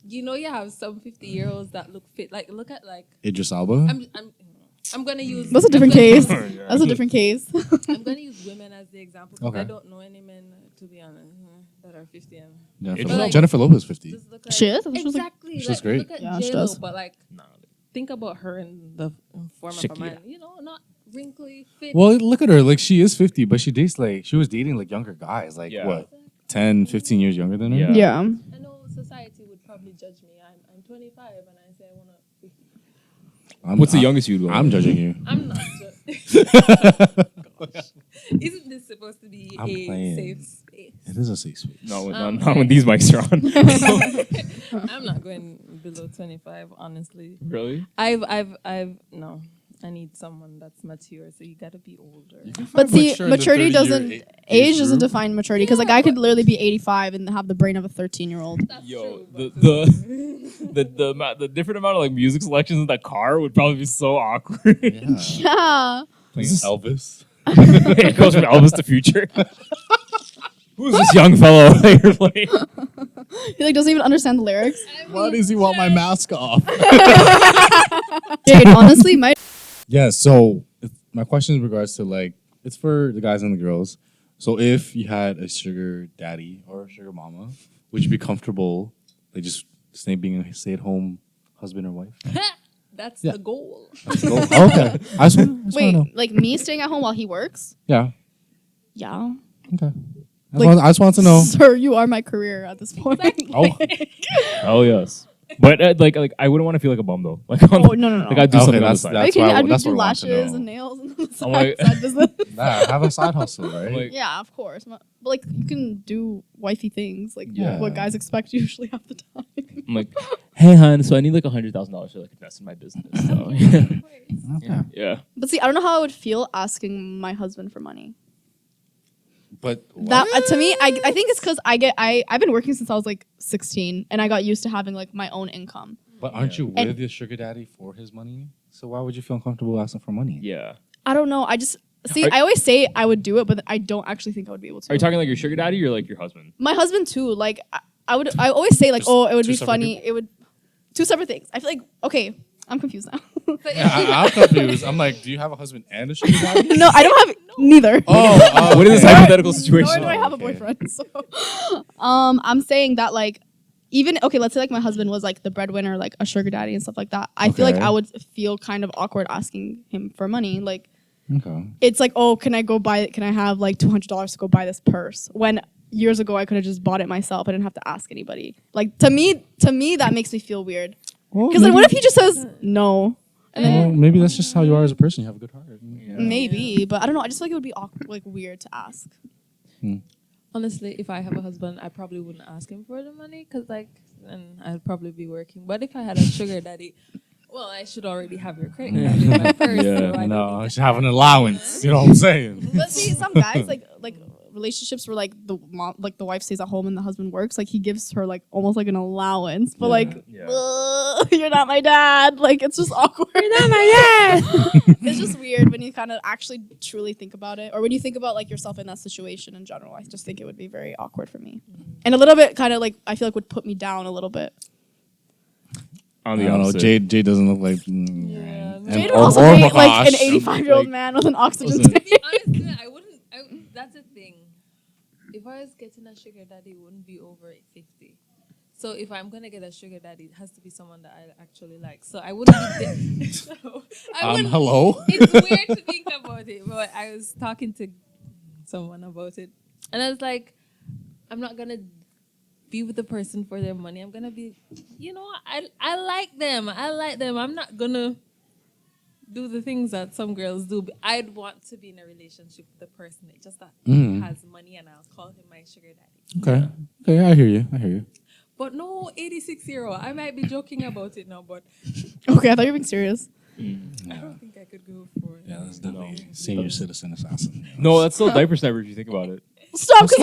you have some 50-year-olds that look fit. Like, look at like. Idris Elba. I'm gonna use. That's a different case. That's a different case. I'm gonna use women as the example because Okay. I don't know any men, to be honest, that are 50 and. Jennifer Lopez 50. Just look like, She is? I thought she was, like- exactly. She looks great. Look at Yeah, she J-Lo, does. but like, think about her in the form of a Shakira. man. Not wrinkly, fit. Well, look at her. Like, she is 50, but she was dating like younger guys. Like, Yeah. what? 10, 15 years younger than her? Yeah. Yeah. I know society would probably judge me. I'm 25 and I say I want to. What's the youngest you'd go? I'm judging you. I'm not. Isn't this supposed to be I'm a playing. safe space? It is a safe space. Not when these mics are on. I'm not going below 25, honestly. Really? No. I need someone that's mature, so you gotta be older. But see, Mature in the maturity 30-year doesn't, age age doesn't group. define maturity. Because, like, I could literally be 85 and have the brain of a 13-year-old. That's Yo, true, the different amount of like music selections in that car would probably be so awkward. Yeah. Playing Elvis. It goes from Elvis to Future. Who's this young fellow that you're playing? He, like, doesn't even understand the lyrics. Why does he want my mask off? Jade, honestly, my... Yeah, so my question in regards to like, it's for the guys and the girls. So if you had a sugar daddy or a sugar mama, would you be comfortable like just being a stay-at-home husband or wife? That's Yeah. the goal. Let's go. Oh, okay. I just want to Wait, know. like me staying at home while he works? Yeah. Yeah. Okay. Like, I just want to know. Sir, you are my career at this point. Oh, Oh yes. But like I wouldn't want to feel like a bum though. Like Oh, no. like I'd do Okay, something on the that's- side. that's- Okay, why I- I'd that's do what I want to lashes know. and nails and I'm side, like- side business. nah, have a side hustle, right? Like- Yeah, of course. But like, you can do wifey things, like Yeah. what guys expect usually half the time. I'm like, hey hun, so I need like $100,000 to like invest in my business. So Okay. yeah. But see, I don't know how I would feel asking my husband for money. But That to me, I think it's because I've been working since I was like 16, and I got used to having like my own income. But aren't you And- with your sugar daddy for his money? So why would you feel uncomfortable asking for money? Yeah. I don't know. I just see. Are- I always say I would do it, but I don't actually think I would be able to. Are you talking like your sugar daddy or like your husband? My husband too. Like I would. I always say like, Just oh, it would two be separate funny. people? It would. Two separate things. I feel like okay. I'm confused now. I'm confused. I'm like, do you have a husband and a sugar daddy? No, I don't have neither. Oh, What is this okay. hypothetical Nor situation? do I have a Okay. boyfriend. So, I'm saying that like, even okay, let's say like my husband was like the breadwinner, like a sugar daddy and stuff like that. I feel like Okay. I would feel kind of awkward asking him for money. Like, Okay. it's like, oh, can I have like $200 to go buy this purse? When years ago I could have just bought it myself. I didn't have to ask anybody. Like to me, that makes me feel weird. Because then what if he just says no? And then Well, maybe that's just how you are as a person. You have a good heart. maybe, but I don't know. I just feel like it would be awkward, like weird to ask. Honestly, if I have a husband, I probably wouldn't ask him for the money because, like, then I'd probably be working. But if I had a sugar daddy, well, I should already have your credit card in my purse. Yeah. So I don't No, I need should have an allowance. You know what I'm saying? But see, some guys like relationships where like the mom, like the wife stays at home and the husband works. Like he gives her like almost like an allowance, but like Yeah. you're not my dad. Like it's just awkward. You're not my dad. It's just weird when you kind of actually truly think about it, or when you think about like yourself in that situation in general. I just think it would be very awkward for me, and a little bit kind of like I feel like would put me down a little bit. On I the don't know. opposite. Jade doesn't look like. Yeah. And- Jade would or- also or date like an Prakash. 85-year-old Like- man with an oxygen Listen. tank. To be honest, I wouldn't. That's the thing. If I was getting a sugar daddy, it wouldn't be over 50. So if I'm gonna get a sugar daddy, it has to be someone that I actually like. So I wouldn't be. So I wouldn't. Hello? It's weird to think about it, but I was talking to someone about it, and I was like, I'm not gonna be with the person for their money. I'm gonna be, I like them. I'm not gonna do the things that some girls do. But I'd want to be in a relationship with the person that just that has money, and I'll call him my sugar daddy. Okay, I hear you. But no 86-year-old. I might be joking about it now, but Okay, I thought you were being serious. I don't think I could go for it. Yeah, that's definitely senior citizen assassin. No, that's still diaper sniper if you think about it. Stop, because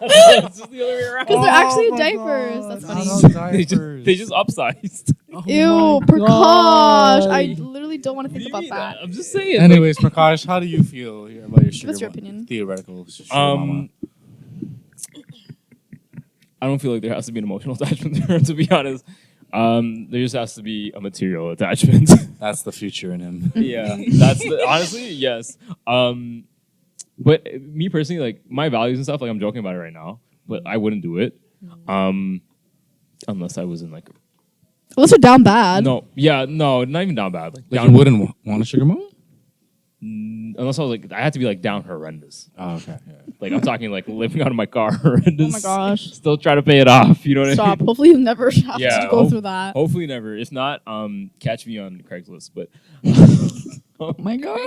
It's just the other way around. they're actually diapers. That's funny. They just upsized. Ew, Prakash. I literally don't want to think about that. I'm just saying. Anyways, Prakash, how do you feel about your sugar What's your mama? opinion? Theoretical sugar mama. I don't feel like there has to be an emotional attachment there, to be honest. There just has to be a material attachment. That's the future in him. Yeah, honestly, yes. But me personally, like my values and stuff, like I'm joking about it right now, but I wouldn't do it, unless I was in like. Unless you're down bad. No, not even down bad. Like Like down, you wouldn't want a sugar mama? unless I was like, I had to be like down horrendous. Oh, okay. Like I'm talking like living out of my car horrendous. Oh my gosh. Still trying to pay it off. You know what I Stop. mean? Hopefully you never have Yeah, to go through that. Hopefully never. If not, catch me on Craigslist. But Oh my god.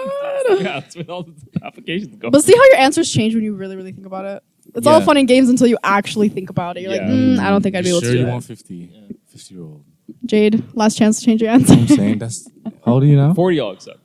yeah, that's where all the applications go. But see how your answers change when you really, really think about it? It's all Yeah. fun and games until you actually think about it. You're Yeah. like, I don't think I'd be able Sure to do you that. want 50-year-old. Jade, last chance to change your answer. I'm saying that's... How old are you now? 40 I'll accept.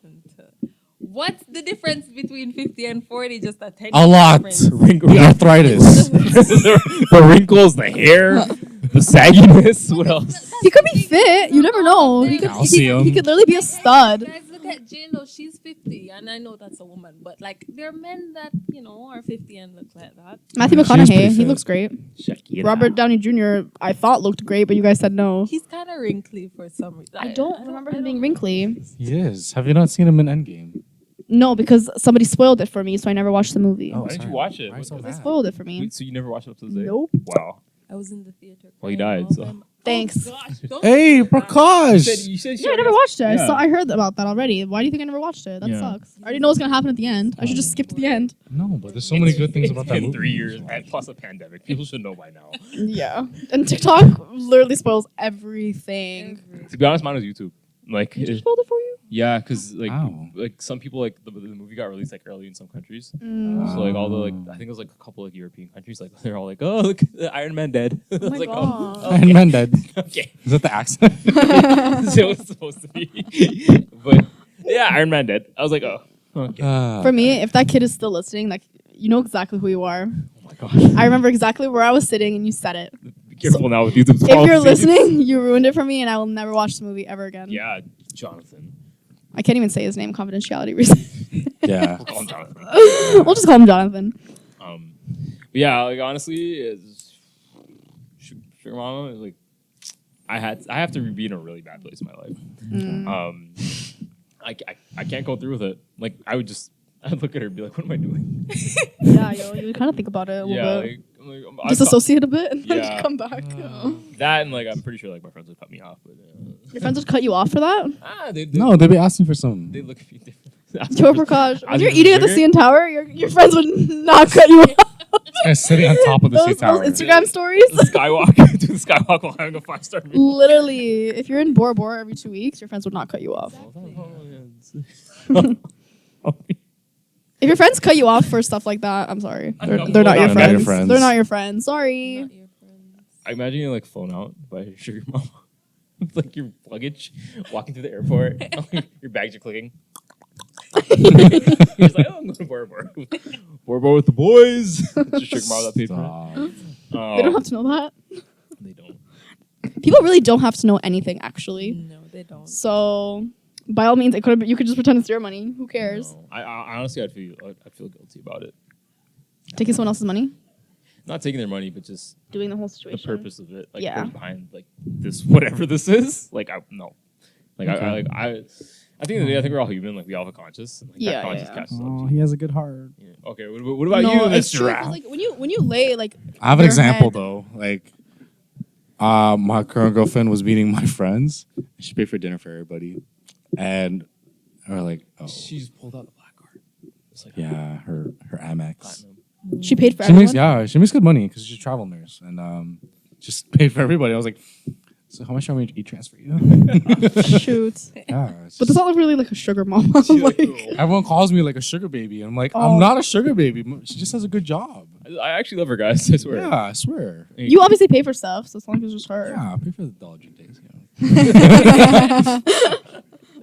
What's the difference between 50 and 40? Just a 10 A lot. difference. The arthritis. The wrinkles, the hair, the sagginess. What else? He could be fit. You never know. He could Calcium. he could literally be a stud. Guys, look at J-Lo. She's 50. And I know that's a woman. But, like, there are men that, are 50 and look like that. Matthew Yeah, she's pretty McConaughey, he fit. looks great. Shakira. Robert Downey Jr. I thought looked great, but you guys said no. He's kind of wrinkly for some reason. I don't remember him being wrinkly. He is. Have you not seen him in Endgame? No, because somebody spoiled it for me, so I never watched the movie. Oh, Why didn't you sorry. watch it? Why so They bad? spoiled it for me. Wait, so you never watched it up to this day? Nope. Wow. I was in the theater. Well, he crying died, all so. them- Thanks. Oh, gosh, don't Hey, say that. Prakash! You said Yeah, I never watched it. Yeah. I heard about that already. Why do you think I never watched it? That Yeah. sucks. I already know what's gonna happen at the end. I should just skip to the end. No, but there's so many good things about that in movie. 3 years, plus a pandemic. People should know by now. Yeah. And TikTok literally spoils everything. To be honest, mine was YouTube. Like, Did you spoiled it for you? yeah, because Wow. like some people like the movie got released like early in some countries. Mm. So like all the I think it was like a couple like European countries, like they're all like, oh look, Iron Man dead. I was my like, God. Iron Man dead. okay, Is that the accent? that's what it's supposed to be. But yeah, Iron Man dead. I was like, oh, okay. For me, if that kid is still listening, like you know exactly who you are. Oh my gosh, I remember exactly where I was sitting and you said it. be careful now with YouTube's If you're policies. listening, you ruined it for me and I will never watch the movie ever again. Yeah, Jonathan. I can't even say his name, confidentiality reasons. Yeah. We'll call him Jonathan. We'll just call him Jonathan. But yeah, like honestly, Sugar Mama, like I have to be in a really bad place in my life. I can't go through with it. Like I'd look at her and be like, what am I doing? Yeah, you kind of think about it a little bit. I Disassociate a bit and then Yeah. come back. that and like I'm pretty sure like my friends would cut me off, but Your friends would cut you off for that? they No, they'd be asking for some. they look at me different. Joe Prakash, when Asking you're for eating at the sugar? CN Tower, your friends would not cut you off. Guys sitting on top of the Those sea tower. Instagram stories. the skywalk, do the skywalk while having a 5-star meal. Literally, if you're in Bora Bora every 2 weeks, your friends would not cut you off. If your friends cut you off for stuff like that, I'm sorry. They're not your They're not your friends. friends. They're not your friends. Sorry. Not your friends. I imagine you like flown out by your sugar mama. With like your luggage, walking through the airport, your bags are clicking. You're just like, oh, I'm going to Bora Bora. Bora Bora with the boys. It's your sugar mama that paid for it. Stop. They don't have to know that. They don't. People really don't have to know anything, actually. No, they don't. So, by all means, it could. You could just pretend it's your money. Who cares? No. I honestly, I'd feel guilty about it. Taking someone else's money, Not taking their money, but just doing the whole the situation. purpose of it. Like Yeah. behind like this, whatever this is. Like no. Like Okay. at the end of the day, I think we're all human. Like we all have a conscience. And, like, Yeah, that conscience yeah. catches up Oh, to he you. has a good heart. Yeah. Okay. What about No, you, it's Mr. true, 'cause, Rap? like when you lay like. I have an your example head- though. Like, my current girlfriend was meeting my friends. She paid for dinner for everybody, and we're like, oh, She's pulled out the black card. It's like yeah, her Amex. platinum. She paid for She everyone. makes she makes good money because she's a travel nurse and just paid for everybody. I was like, so how much are we transfer you? Shoot. Yeah, it's But that's just- not really like a sugar mama. She's like, like, "Oh." everyone calls me like a sugar baby, and I'm like, Oh. I'm not a sugar baby. She just has a good job. I actually love her, guys. I swear. Yeah, I swear. you obviously pay for stuff, so it's not like it's just her. Yeah, I pay for the Dollar Tree days. You know.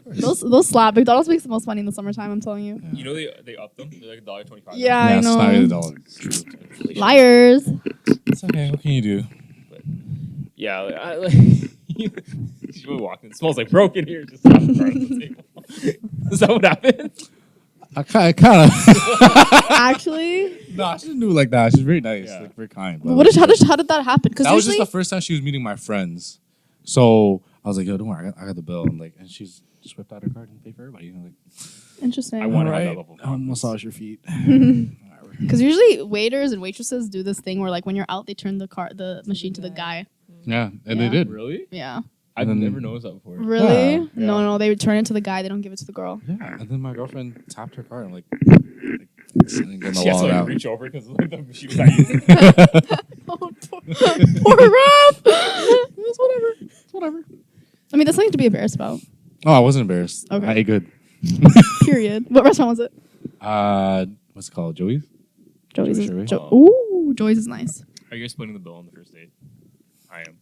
Those slap. McDonald's makes the most money in the summertime. I'm telling you. You know they up them. They're like $1.25. Yeah, I it's know. not really $1. Liars. It's okay. What can you do? But, yeah, you walk in. It smells like broken here. Just on the table. Is that what happened? I kind of. Actually, No, she didn't do it like that. She's very nice, Yeah. like very kind. but how did that happen? Because That was just usually the first time she was meeting my friends. So I was like, "Yo, don't worry, I got the bill." And she's just whipped out her card and paid for everybody. You know, like, interesting. I want to have that level. I'll massage your feet. Because usually waiters and waitresses do this thing where like when you're out, they turn the machine to the guy. Yeah, and Yeah. they did. Really? Yeah. I've And then- never noticed that before. Really? Yeah. No, they return it to the guy. They don't give it to the girl. Yeah, and then my girlfriend tapped her card. I'm like, and getting the She has to wallet like out. reach over because like, the machine was not using. Oh, poor Rob. It's whatever. It's whatever. I mean, that's nothing to be embarrassed about. Oh, I wasn't embarrassed. Okay. I ate good. Period. What restaurant was it? What's it called? Joey's? Joey's. Joey's. Ooh, Joey's is nice. Are you guys splitting the bill on the first date? I am.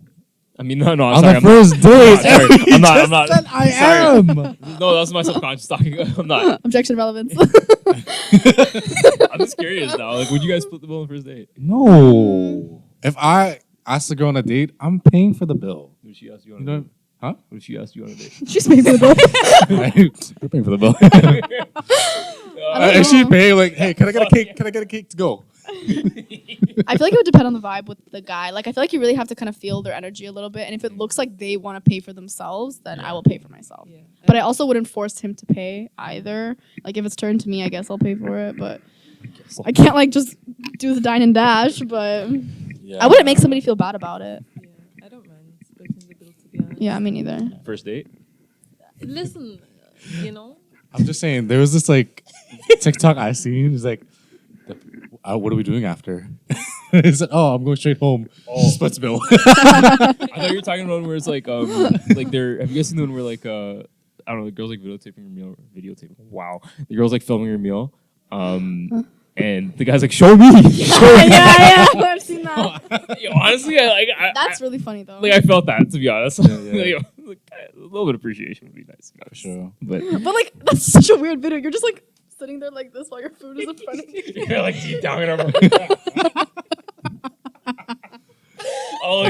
I mean, no, I'm On sorry. the first date. Sorry, I'm not. I Sorry. am. No, that's my subconscious talking. I'm not. Objection relevance. I'm just curious now. Like, would you guys split the bill on the first date? No. If I ask the girl on a date, I'm paying for the bill. What if she asked you You on a know? date? Huh? What if she asked you on a date? She's paying for the bill. You're paying for the bill. I If she know. paying, like, hey, can I get a cake? Can I get a cake to go? I feel like it would depend on the vibe with the guy. Like, I feel like you really have to kind of feel their energy a little bit. And if it looks like they want to pay for themselves, then I will pay for myself. Yeah. But I also wouldn't force him to pay either. Like, if it's turned to me, I guess I'll pay for it. But I can't, like, just do the dine and dash. But Yeah. I wouldn't make somebody feel bad about it. Yeah, I don't mind splitting the bill, to be honest. Yeah, me neither. First date? Listen, you know, I'm just saying, there was this, like, TikTok I seen. It's like, what are we doing after? He said, oh, I'm going straight home. Oh. Splits bill. I thought you were talking about one where it's like they're. Have you guys seen the one where like I don't know, the girl's like videotaping her meal. Wow, the girl's like filming her meal. And the guy's like, show me. yeah, I've seen that. Yo, honestly, That's really funny, though. I felt that, to be honest. Yeah. Like, a little bit of appreciation would be nice. For sure. But But, like, that's such a weird video. You're just, like, sitting there like this while your food is in front of you. you're like deep down in our oh,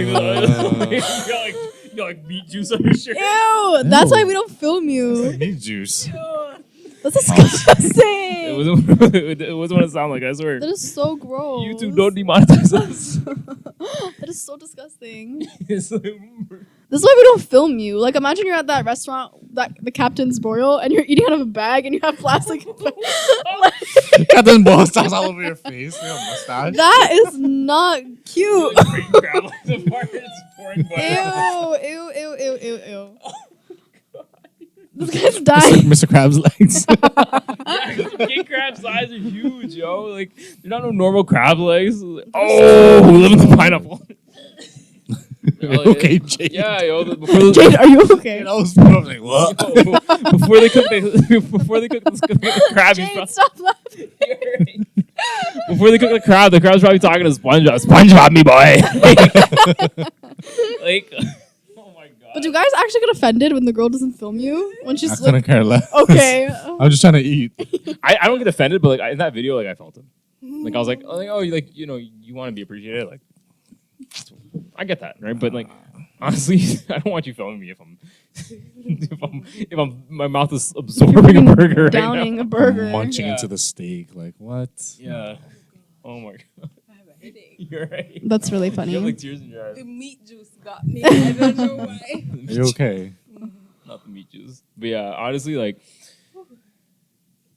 you're like meat juice on your shirt. Ew, that's why we don't film you. Meat juice. That's disgusting. It wasn't what it sounded like, I swear. That is so gross. YouTube, don't demonetize us. That is so disgusting. It's like- This is why we don't film you. Like, imagine you're at that restaurant, the Captain's Boreal, and you're eating out of a bag, and you have plastic. Got them ball stars all over your face. You have a mustache. That is not cute. Like, grab like the part that's pouring butter. Ew. This guy's dying. Mr. Krabs legs. Yeah, king crab's eyes are huge, yo. Like, they're not no normal crab legs. Oh, we live in the pineapple. Okay, Jade. Yeah, yo. Jade, are you okay? I was like, what? Before they cook the crab, he's Jade, probably, stop laughing. before they cook the crab's probably talking to SpongeBob. SpongeBob, me boy. Like, oh my god. But do guys actually get offended when the girl doesn't film you? When I she's couldn't like, care less. okay. I'm just trying to eat. I don't get offended, but like in that video, like I felt it. Like I was like, oh, you want to be appreciated. Like, I get that, right? But like, honestly, I don't want you filming me if my mouth is absorbing a burger right Downing now. a burger. Munching Yeah. into the steak. Like, what? Yeah. Oh my god. I have a headache. You're right. That's really You funny. have like tears in your eyes. The meat juice got me. I don't know why. Are you okay? Not the meat juice. But yeah, honestly, like,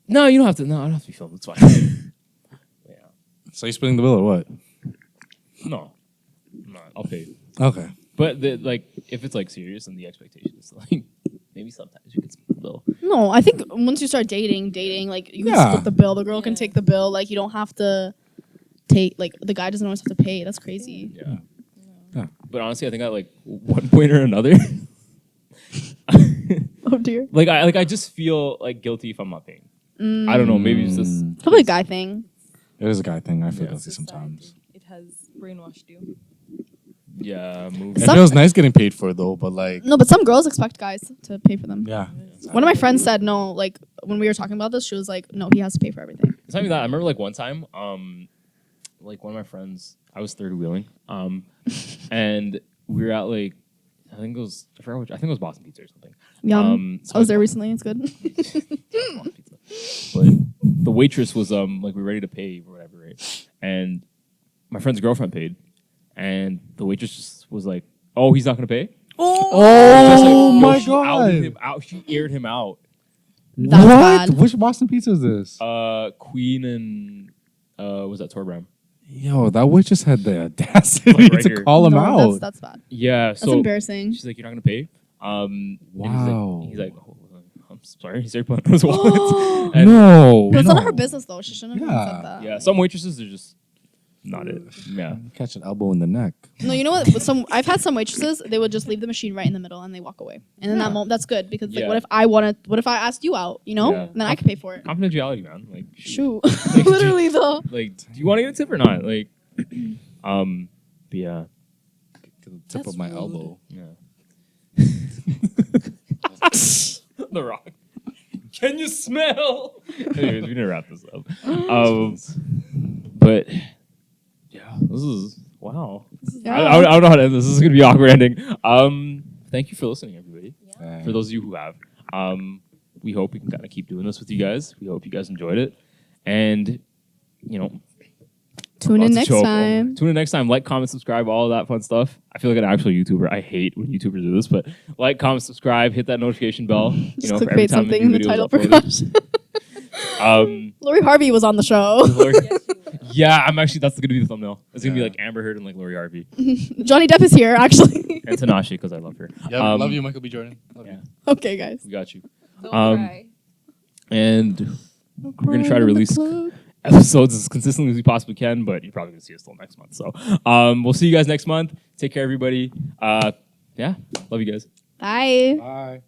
no, you don't have to. No, I don't have to be filmed. It's fine. Yeah. So you splitting the bill or what? No. I'm not. I'll pay. Okay. But like, if it's like serious, and the expectation is like, maybe sometimes you can split the bill. No, I think once you start dating, like you can Yeah. split the bill. The girl can Yeah. take the bill. Like you don't have to take. Like the guy doesn't always have to pay. That's crazy. Yeah. But honestly, I think at like one point or another, Oh dear. I just feel like guilty if I'm not paying. I don't know. Maybe it's just Probably a guy thing. It is a guy thing. I feel Yeah. guilty sometimes. It has brainwashed you. Yeah, It feels nice getting paid for it though, but like No, but some girls expect guys to pay for them. yeah. One of my friends said no. Like when we were talking about this, she was like, "No, he has to pay for everything." It's not even that. I remember like one time, like one of my friends, I was third wheeling, and we were at like, I think it was Boston Pizza or something. Yum. I was there recently. It's good. But the waitress was like we were ready to pay or whatever, right? And my friend's girlfriend paid, and the waitress just was like, "Oh, he's not gonna pay." Oh my She god! outed him out. She aired him out. That's What? bad. Which Boston Pizza is this? Queen and was that Torbram? Yo, that witch just had the audacity Like right to here. call him No, out. That's bad. Yeah, That's so embarrassing. she's like, "You're not gonna pay." And Wow. He's like, oh, I'm sorry. He started pulling out his wallet. And No, But it's no. none of her business though. She shouldn't have Yeah. said that. Yeah, some waitresses are just not it. Yeah. Catch an elbow in the neck. No, you know what? With I've had some waitresses. They would just leave the machine right in the middle and they walk away. And in that moment, that's good because like, Yeah. what if I asked you out? You know, Yeah. and then I could pay for it. Confidentiality, man. Like, Shoot, Like, literally though. Like, do you want to get a tip or not? Like, but yeah, To the tip of my elbow. yeah. The Rock. Can you smell? Anyways, we need to wrap this up. But yeah, this is wow. Yeah. I don't know how to end this. This is gonna be an awkward ending. Thank you for listening, everybody. For those of you who have, we hope we can kind of keep doing this with you guys. We hope you guys enjoyed it, and you know. Tune in next Tune time. in next time. Like, comment, subscribe, all of that fun stuff. I feel like an actual YouTuber. I hate when YouTubers do this, but like, comment, subscribe, hit that notification bell. You Just know, for every clickbait time something a in new the video is title for uploaded. Lori Harvey was on the show. Yeah, I'm actually. That's gonna be the thumbnail. It's gonna be like Amber Heard and like Lori Harvey Johnny Depp is here, actually. and Tanashi because I love her. Yeah, love you, Michael B. Jordan. Love you. Okay, guys. We got you. Don't cry. And we're gonna try to release episodes as consistently as we possibly can, but you're probably gonna see us till next month. So we'll see you guys next month. Take care, everybody. Yeah, love you guys. Bye. Bye.